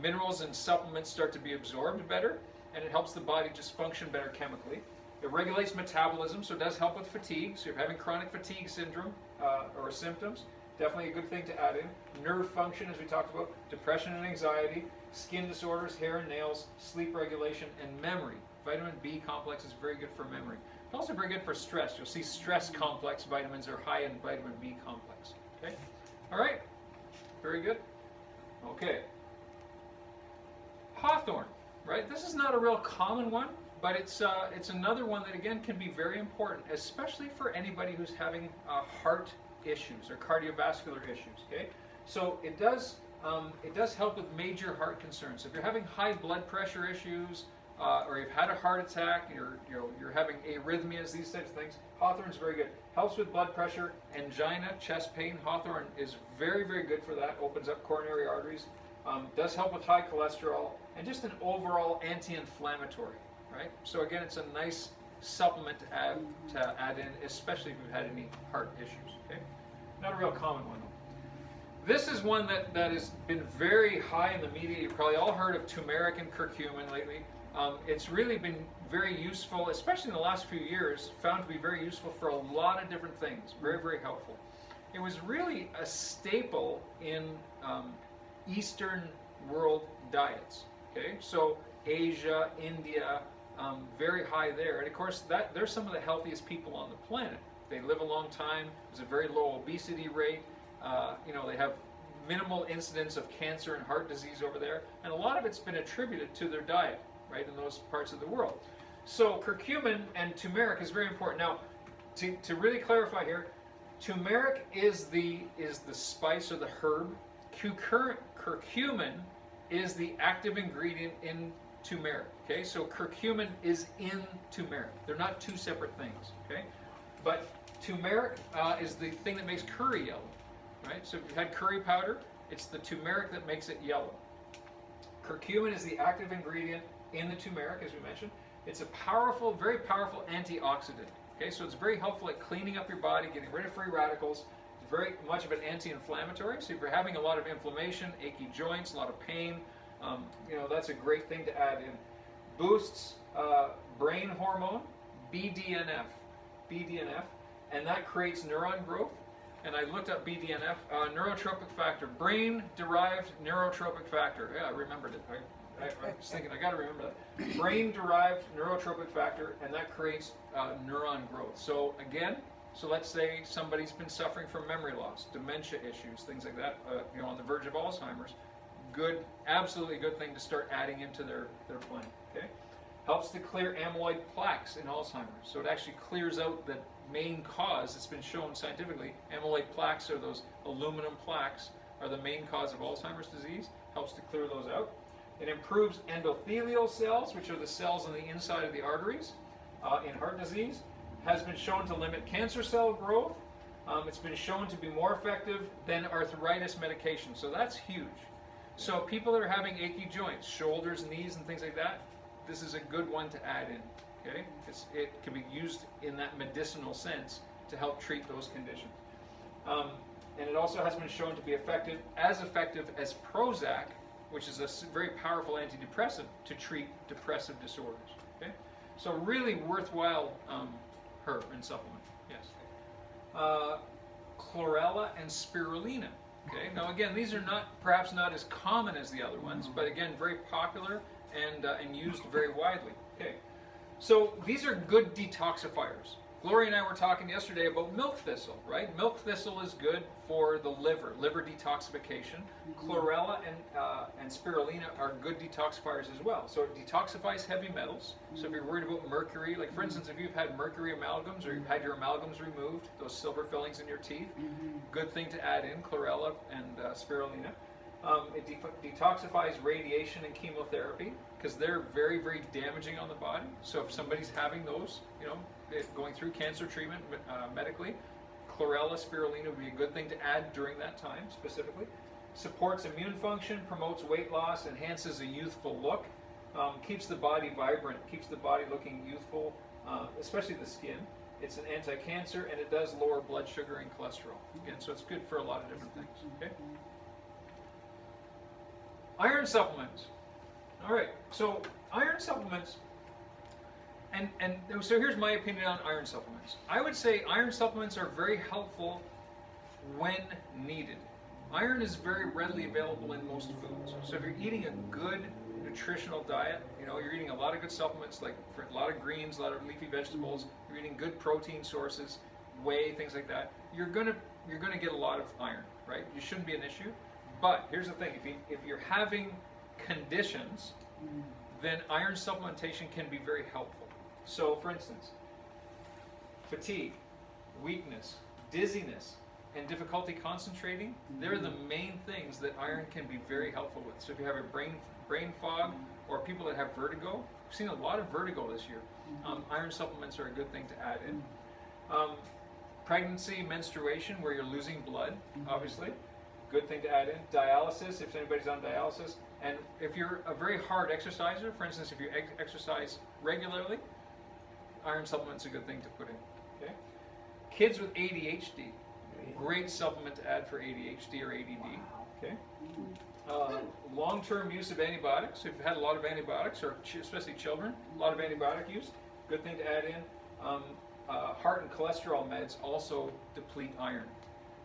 minerals and supplements start to be absorbed better, and it helps the body just function better chemically. It regulates metabolism, so it does help with fatigue. So if you're having chronic fatigue syndrome or symptoms, definitely a good thing to add in. Nerve function, as we talked about, depression and anxiety, skin disorders, hair and nails, sleep regulation, and memory. Vitamin B complex is very good for memory. It's also very good for stress. You'll see stress complex vitamins are high in vitamin B complex. Okay? All right? Very good. Okay. Hawthorne, right? This is not a real common one, but it's another one that, again, can be very important, especially for anybody who's having heart issues or cardiovascular issues. Okay? So it does help with major heart concerns. So if you're having high blood pressure issues, or you've had a heart attack, you're having arrhythmias, these types of things, Hawthorne is very good. Helps with blood pressure, angina, chest pain. Hawthorne is very, very good for that. Opens up coronary arteries. Does help with high cholesterol, and just an overall anti-inflammatory, right? So again, it's a nice supplement to add in, especially if you've had any heart issues. Okay, not a real common one. This is one that has been very high in the media. You've probably all heard of turmeric and curcumin lately. It's really been very useful, especially in the last few years, found to be very useful for a lot of different things. Very, very helpful. It was really a staple in Eastern world diets. Okay, so Asia, India, very high there. And of course, they're some of the healthiest people on the planet. They live a long time. There's a very low obesity rate. They have minimal incidence of cancer and heart disease over there. And a lot of it's been attributed to their diet, right, in those parts of the world. So curcumin and turmeric is very important. Now, to really clarify here, turmeric is the spice or the herb. Curcumin is the active ingredient in turmeric. Okay, so curcumin is in turmeric. They're not two separate things. Okay, but turmeric is the thing that makes curry yellow. Right. So if you've had curry powder, it's the turmeric that makes it yellow. Curcumin is the active ingredient in the turmeric, as we mentioned. It's a powerful, very powerful antioxidant. Okay, so it's very helpful at cleaning up your body, getting rid of free radicals. It's very much of an anti-inflammatory. So if you're having a lot of inflammation, achy joints, a lot of pain, that's a great thing to add in. Boosts brain hormone, BDNF, and that creates neuron growth. And I looked up BDNF, neurotropic factor, brain-derived neurotropic factor. Yeah, I remembered it. I was thinking, I got to remember that. Brain-derived neurotropic factor, and that creates neuron growth. So again, let's say somebody's been suffering from memory loss, dementia issues, things like that, on the verge of Alzheimer's. Good, absolutely good thing to start adding into their plan. Okay, helps to clear amyloid plaques in Alzheimer's. So it actually clears out the main cause. It's been shown scientifically. Amyloid plaques, or those aluminum plaques, are the main cause of Alzheimer's disease. Helps to clear those out. It improves endothelial cells, which are the cells on the inside of the arteries in heart disease. Has been shown to limit cancer cell growth. It's been shown to be more effective than arthritis medication. So that's huge. So people that are having achy joints, shoulders, knees, and things like that, this is a good one to add in. Okay, it can be used in that medicinal sense to help treat those conditions. And it also has been shown to be effective as Prozac, which is a very powerful antidepressant to treat depressive disorders. Okay, so really worthwhile herb and supplement. Yes. Chlorella and spirulina. Okay, now again, these are perhaps not as common as the other ones, but again, very popular and used very widely. Okay. So these are good detoxifiers. Gloria and I were talking yesterday about milk thistle, right? Milk thistle is good for the liver detoxification. Chlorella and spirulina are good detoxifiers as well. So it detoxifies heavy metals. So if you're worried about mercury, like for instance, if you've had mercury amalgams or you've had your amalgams removed, those silver fillings in your teeth, good thing to add in, chlorella and spirulina. It detoxifies radiation and chemotherapy because they're very, very damaging on the body. So if somebody's having those, going through cancer treatment medically, chlorella, spirulina would be a good thing to add during that time specifically. supports immune function, promotes weight loss, enhances a youthful look, keeps the body vibrant, keeps the body looking youthful, especially the skin. It's an anti-cancer, and it does lower blood sugar and cholesterol. Again, so it's good for a lot of different things. Okay. Iron supplements. All right. So iron supplements, and so here's my opinion on iron supplements. I would say iron supplements are very helpful when needed. Iron is very readily available in most foods. So if you're eating a good nutritional diet, you're eating a lot of good supplements, like for a lot of greens, a lot of leafy vegetables, you're eating good protein sources, whey, things like that, you're gonna get a lot of iron, right? You shouldn't be an issue. But here's the thing, if you're having conditions, then iron supplementation can be very helpful. So for instance, fatigue, weakness, dizziness, and difficulty concentrating, they're the main things that iron can be very helpful with. So if you have a brain fog, or people that have vertigo, we've seen a lot of vertigo this year. Iron supplements are a good thing to add in. Pregnancy, menstruation, where you're losing blood, obviously, good thing to add in. Dialysis, if anybody's on dialysis. And if you're a very hard exerciser, for instance, if you exercise regularly, iron supplement's a good thing to put in. Okay? Kids with ADHD, great supplement to add for ADHD or ADD. Okay? Long-term use of antibiotics. If you've had a lot of antibiotics, or especially children, a lot of antibiotic use, good thing to add in. Heart and cholesterol meds also deplete iron.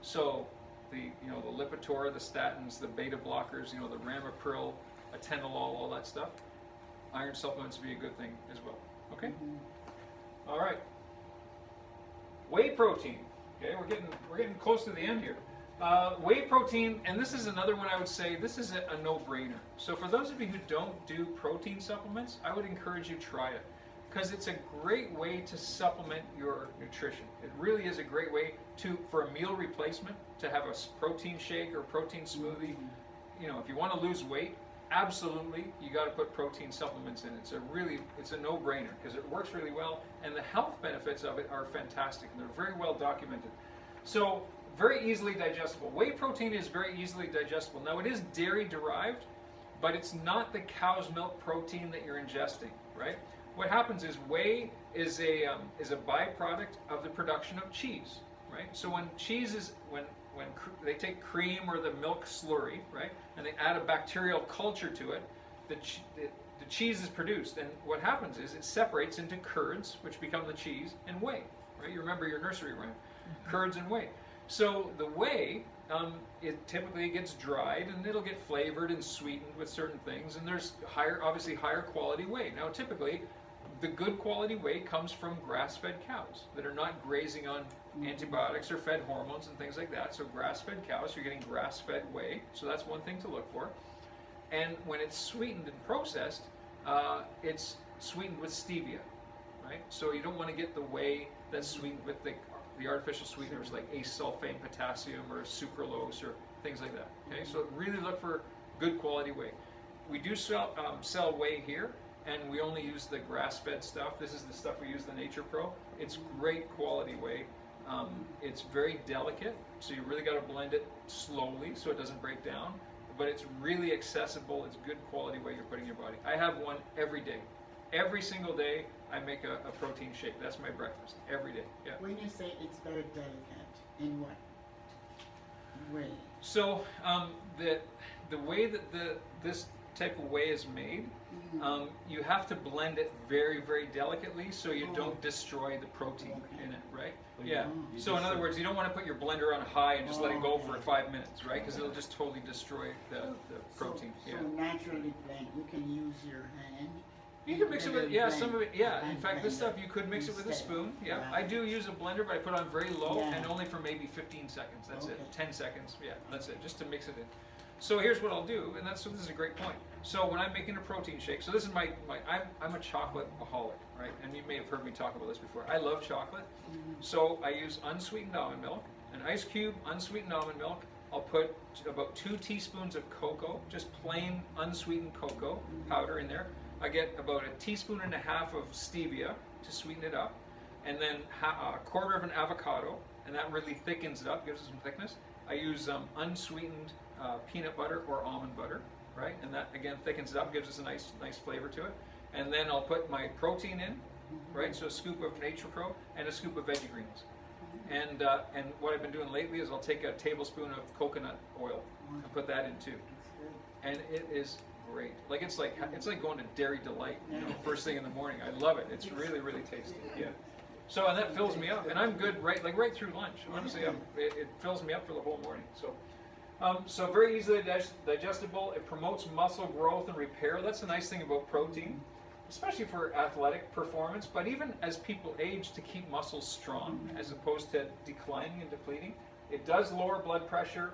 So the Lipitor, the statins, the beta blockers, the Ramipril, atenolol, all that stuff. Iron supplements would be a good thing as well. Okay. All right. Whey protein. Okay, we're getting close to the end here. Whey protein, and this is another one I would say, this is a no-brainer. So for those of you who don't do protein supplements, I would encourage you to try it, because it's a great way to supplement your nutrition. It really is a great way for a meal replacement, to have a protein shake or protein smoothie. If you want to lose weight, absolutely, you got to put protein supplements in. It's a no-brainer, because it works really well, and the health benefits of it are fantastic, and they're very well documented. So very easily digestible. Whey protein is very easily digestible. Now, it is dairy derived, but it's not the cow's milk protein that you're ingesting, right? What happens is whey is a byproduct of the production of cheese, right? So when cheese is when they take cream or the milk slurry, right, and they add a bacterial culture to it, the cheese is produced, and what happens is it separates into curds, which become the cheese, and whey, right? You remember your nursery rhyme, curds and whey. So the whey, it typically gets dried, and it'll get flavored and sweetened with certain things, and there's obviously higher quality whey. Now typically, the good quality whey comes from grass-fed cows that are not grazing on antibiotics or fed hormones and things like that. So grass-fed cows, you're getting grass-fed whey, so that's one thing to look for. And when it's sweetened and processed, it's sweetened with stevia, right? So you don't want to get the whey that's sweetened with the artificial sweeteners like acesulfame potassium or sucralose or things like that. Okay, so really look for good quality whey. We do sell whey here, and we only use the grass-fed stuff. This is the stuff we use, the Nature Pro. It's great quality whey. It's very delicate, so you really got to blend it slowly so it doesn't break down. But it's really accessible. It's good quality whey you're putting in your body. I have one every day. Every single day, I make a protein shake. That's my breakfast every day. Yeah. When you say it's very delicate, in what way? So the way that this type of whey is made, you have to blend it very, very delicately so you don't destroy the protein in it, right? Yeah. So in other words, you don't want to put your blender on high and just let it go for 5 minutes, right? Because it'll just totally destroy the protein. So naturally blend. You can use your hand. You can mix it with, some of it, in fact, this stuff you could mix it with a spoon, I do use a blender, but I put on very low and only for maybe 15 seconds, that's it, 10 seconds, that's it, just to mix it in. So here's what I'll do, and this is a great point. So when I'm making a protein shake, so this is I'm a chocolate-aholic, right? And you may have heard me talk about this before. I love chocolate, so I use unsweetened almond milk, an ice cube, unsweetened almond milk. I'll put about 2 teaspoons of cocoa, just plain unsweetened cocoa powder in there. I get about 1.5 teaspoons of stevia to sweeten it up, and then a quarter of an avocado, and that really thickens it up, gives it some thickness. I use unsweetened peanut butter or almond butter, right? And that again thickens it up, gives us a nice flavor to it. And then I'll put my protein in, right? So a scoop of Nature Pro and a scoop of veggie greens. And what I've been doing lately is I'll take a tablespoon of coconut oil and put that in too. And it is great. Like it's like going to Dairy Delight, you know, first thing in the morning. I love it. It's really tasty. Yeah. So and that fills me up, and I'm good right through lunch. Honestly, it fills me up for the whole morning. So. So very easily digestible. It promotes muscle growth and repair. That's the nice thing about protein, especially for athletic performance, but even as people age, to keep muscles strong as opposed to declining and depleting. It does lower blood pressure,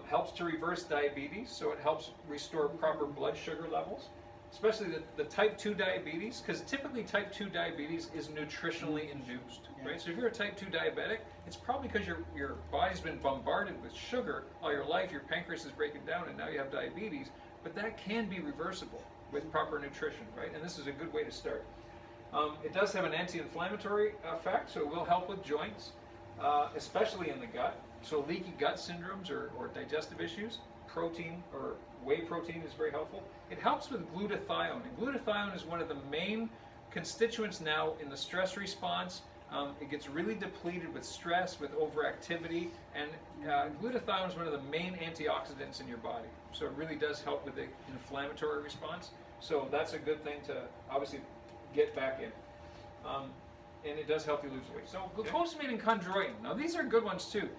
helps to reverse diabetes, so it helps restore proper blood sugar levels, especially the type 2 diabetes, because typically type 2 diabetes is nutritionally induced, right? So if you're a type 2 diabetic, it's probably because your body's been bombarded with sugar all your life, your pancreas is breaking down, and now you have diabetes, but that can be reversible with proper nutrition, right? And this is a good way to start. It does have an anti-inflammatory effect, so it will help with joints, especially in the gut. So leaky gut syndromes or digestive issues, protein or whey protein is very helpful. It helps with glutathione, and glutathione is one of the main constituents now in the stress response. It gets really depleted with stress, with overactivity, and glutathione is one of the main antioxidants in your body. So it really does help with the inflammatory response. So that's a good thing to obviously get back in. And it does help you lose weight. So glucosamine and chondroitin. Now these are good ones too.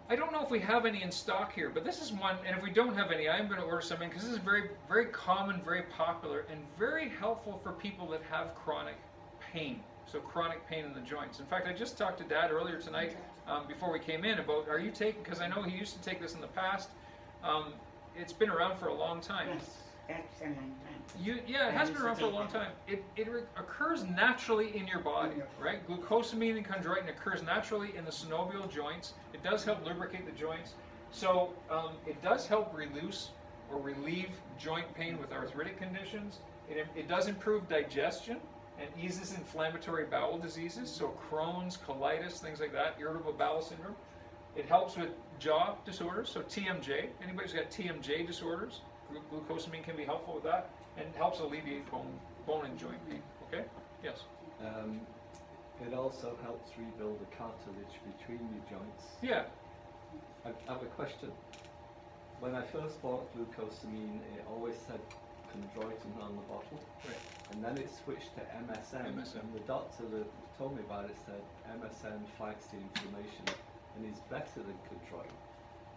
I don't know if we have any in stock here, but this is one, and if we don't have any, I am going to order some in because this is very common, very popular, and very helpful for people that have chronic pain. So chronic pain in the joints. In fact, I just talked to Dad earlier tonight before we came in about, are you taking, because I know he used to take this in the past. It's been around for a long time. Yes, that's a long time. It has been around for a long time. It occurs naturally in your body, right? Glucosamine and chondroitin occurs naturally in the synovial joints. It does help lubricate the joints. So it does help relieve joint pain with arthritic conditions. It does improve digestion and eases inflammatory bowel diseases, so Crohn's, colitis, things like that, irritable bowel syndrome. It helps with jaw disorders, so TMJ. Anybody who's got TMJ disorders, glucosamine can be helpful with that, and helps alleviate bone and joint pain. Okay? Yes? It also helps rebuild the cartilage between your joints. Yeah. I have a question. When I first bought glucosamine, it always said chondroitin on the bottle. Right. And then it switched to MSM. And the doctor that told me about it said MSM fights the inflammation and is better than chondroitin.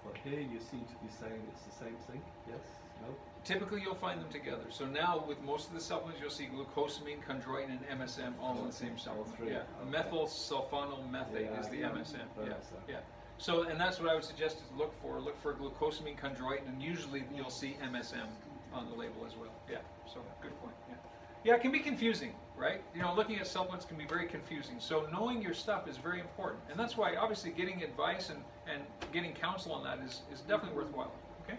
But here you seem to be saying it's the same thing. Yes? No? Typically you'll find them together. So now with most of the supplements you'll see glucosamine, chondroitin, and MSM all in the same supplement. three. Yeah. Okay. Methyl sulfonyl methate is the Yeah, MSM. but, Yeah. Yeah. So and that's what I would suggest is look for glucosamine, chondroitin, and usually you'll see MSM on the label as well. Yeah. So good point. Yeah. Yeah, it can be confusing, right? You know, looking at supplements can be very confusing. So knowing your stuff is very important. And that's why obviously getting advice and getting counsel on that is definitely worthwhile. Okay?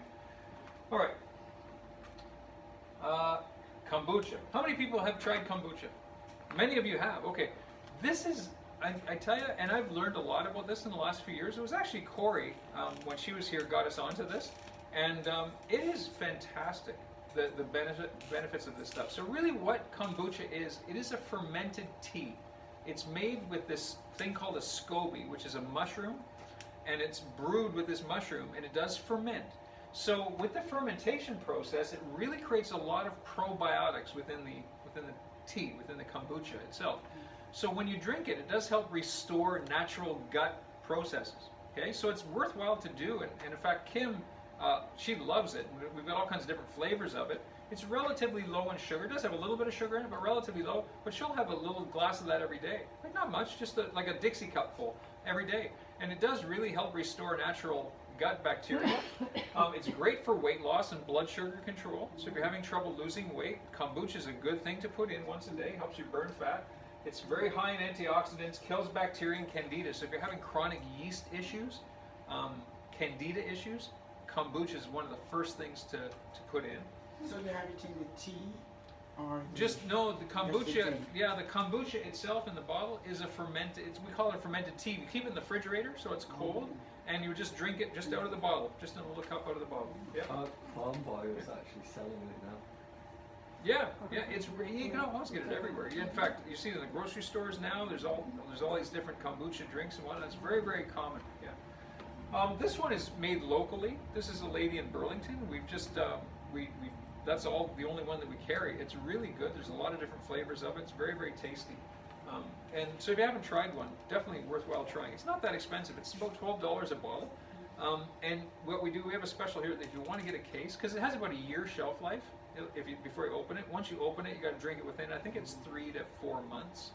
All right. Kombucha. How many people have tried kombucha? Many of you have. Okay. This is, I tell you, and I've learned a lot about this in the last few years. It was actually Corey, when she was here, got us onto this. And it is fantastic, the benefits of this stuff. So really what kombucha is, it is a fermented tea. It's made with this thing called a SCOBY, which is a mushroom, and it's brewed with this mushroom, and it does ferment. So with the fermentation process, it really creates a lot of probiotics within the tea, within the kombucha itself. So when you drink it, it does help restore natural gut processes. Okay, so it's worthwhile to do, and in fact, Kim, she loves it. We've got all kinds of different flavors of it. It's relatively low in sugar. It does have a little bit of sugar in it, but relatively low. But she'll have a little glass of that every day. Like not much, just like a Dixie cup full every day. And it does really help restore natural gut bacteria. It's great for weight loss and blood sugar control. So if you're having trouble losing weight, kombucha is a good thing to put in once a day. Helps you burn fat. It's very high in antioxidants, kills bacteria and candida. So if you're having chronic yeast issues, candida issues, kombucha is one of the first things to put in. So you have it in the tea, or Just no, the kombucha. Just the tea. Yeah, the kombucha itself in the bottle is a fermented. We call it a fermented tea. We keep it in the refrigerator so it's cold, and you just drink it just out of the bottle, just in a little cup out of the bottle. Yeah. Farm Boy is actually selling it now. Yeah, it's you can almost get it everywhere. In fact, you see it in the grocery stores now. There's all these different kombucha drinks and whatnot. It's very, very common. Yeah. This one is made locally. This is a lady in Burlington. We've just that's the only one that we carry. It's really good. There's a lot of different flavors of it. It's very, very tasty. And so if you haven't tried one, definitely worthwhile trying. It's not that expensive. It's about $12 a bottle. And what we do, we have a special here that if you want to get a case, because it has about a year shelf life. Before you open it, once you open it, you got to drink it within, I think it's 3 to 4 months.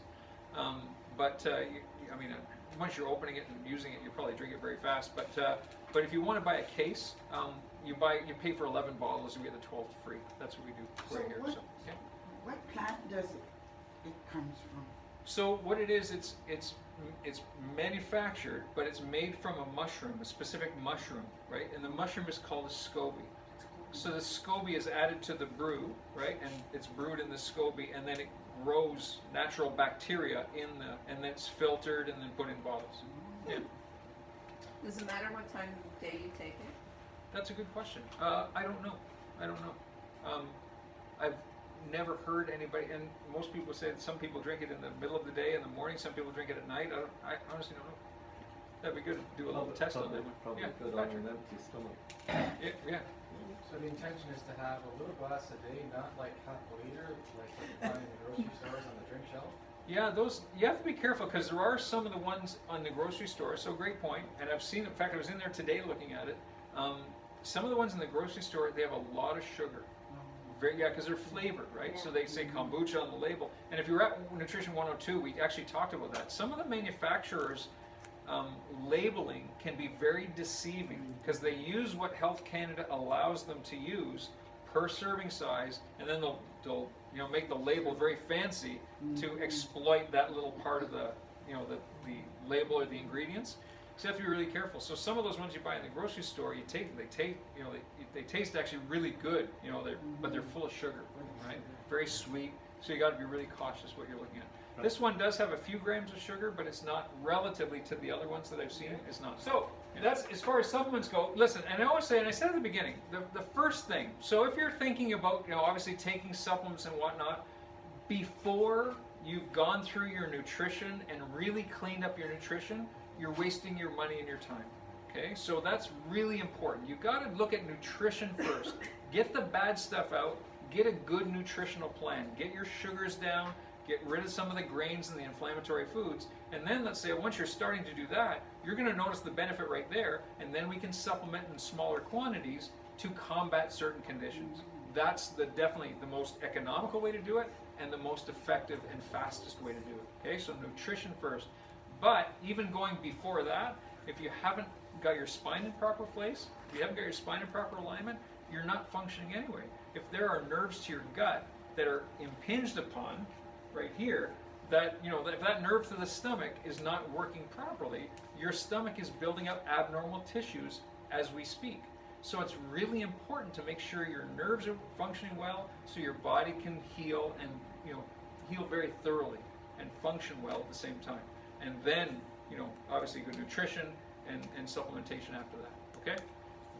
Once you're opening it and using it, you probably drink it very fast. But if you want to buy a case, you pay for 11 bottles, and we get the 12th free. That's what we do right here. What plant does it comes from? So what it is, it's manufactured, but it's made from a mushroom, a specific mushroom, right? And the mushroom is called a SCOBY. So the SCOBY is added to the brew, right? And it's brewed in the SCOBY, and then it grows natural bacteria and then it's filtered and then put in bottles. Yeah. Does it matter what time of day you take it? That's a good question. I don't know. I've never heard anybody, and most people say that some people drink it in the middle of the day, in the morning. Some people drink it at night. I honestly don't know. That'd be good to do a little test on that one. Probably Yeah, good on an empty stomach. yeah. So the intention is to have a little glass a day, not like half a liter, like what you find in the grocery stores on the drink shelf. Yeah, those, you have to be careful because there are some of the ones on the grocery store, so great point, and I've seen, in fact I was in there today looking at it, some of the ones in the grocery store, they have a lot of sugar. Because they're flavored, right? So they say kombucha on the label, and if you're at Nutrition 102, we actually talked about that. Some of the manufacturers' labeling can be very deceiving because they use what Health Canada allows them to use per serving size, and then they'll make the label very fancy to exploit that little part of the the label or the ingredients. So you have to be really careful. So some of those ones you buy in the grocery store, they taste actually really good, but they're full of sugar, right? Very sweet. So you got to be really cautious what you're looking at. Right. This one does have a few grams of sugar, but it's not relatively to the other ones that I've seen. It's not. So that's as far as supplements go. Listen, and I always say, and I said at the beginning, the first thing. So if you're thinking about, obviously taking supplements and whatnot, before you've gone through your nutrition and really cleaned up your nutrition, you're wasting your money and your time. Okay, so that's really important. You got to look at nutrition first. Get the bad stuff out. Get a good nutritional plan. Get your sugars down. Get rid of some of the grains and the inflammatory foods. And then let's say once you're starting to do that, you're going to notice the benefit right there. And then we can supplement in smaller quantities to combat certain conditions. That's definitely the most economical way to do it and the most effective and fastest way to do it. Okay, so nutrition first. But even going before that, if you haven't got your spine in proper place, if you haven't got your spine in proper alignment, you're not functioning anyway. If there are nerves to your gut that are impinged upon right here, that if that nerve to the stomach is not working properly, your stomach is building up abnormal tissues as we speak. So it's really important to make sure your nerves are functioning well so your body can heal and heal very thoroughly and function well at the same time. And then, obviously good nutrition and supplementation after that, okay?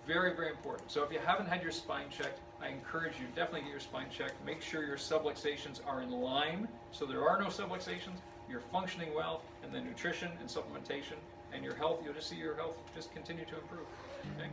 Very, very important. So if you haven't had your spine checked, I encourage you, definitely get your spine checked. Make sure your subluxations are in line, so there are no subluxations, you're functioning well, and then nutrition and supplementation, and your health, you'll just see your health just continue to improve, okay?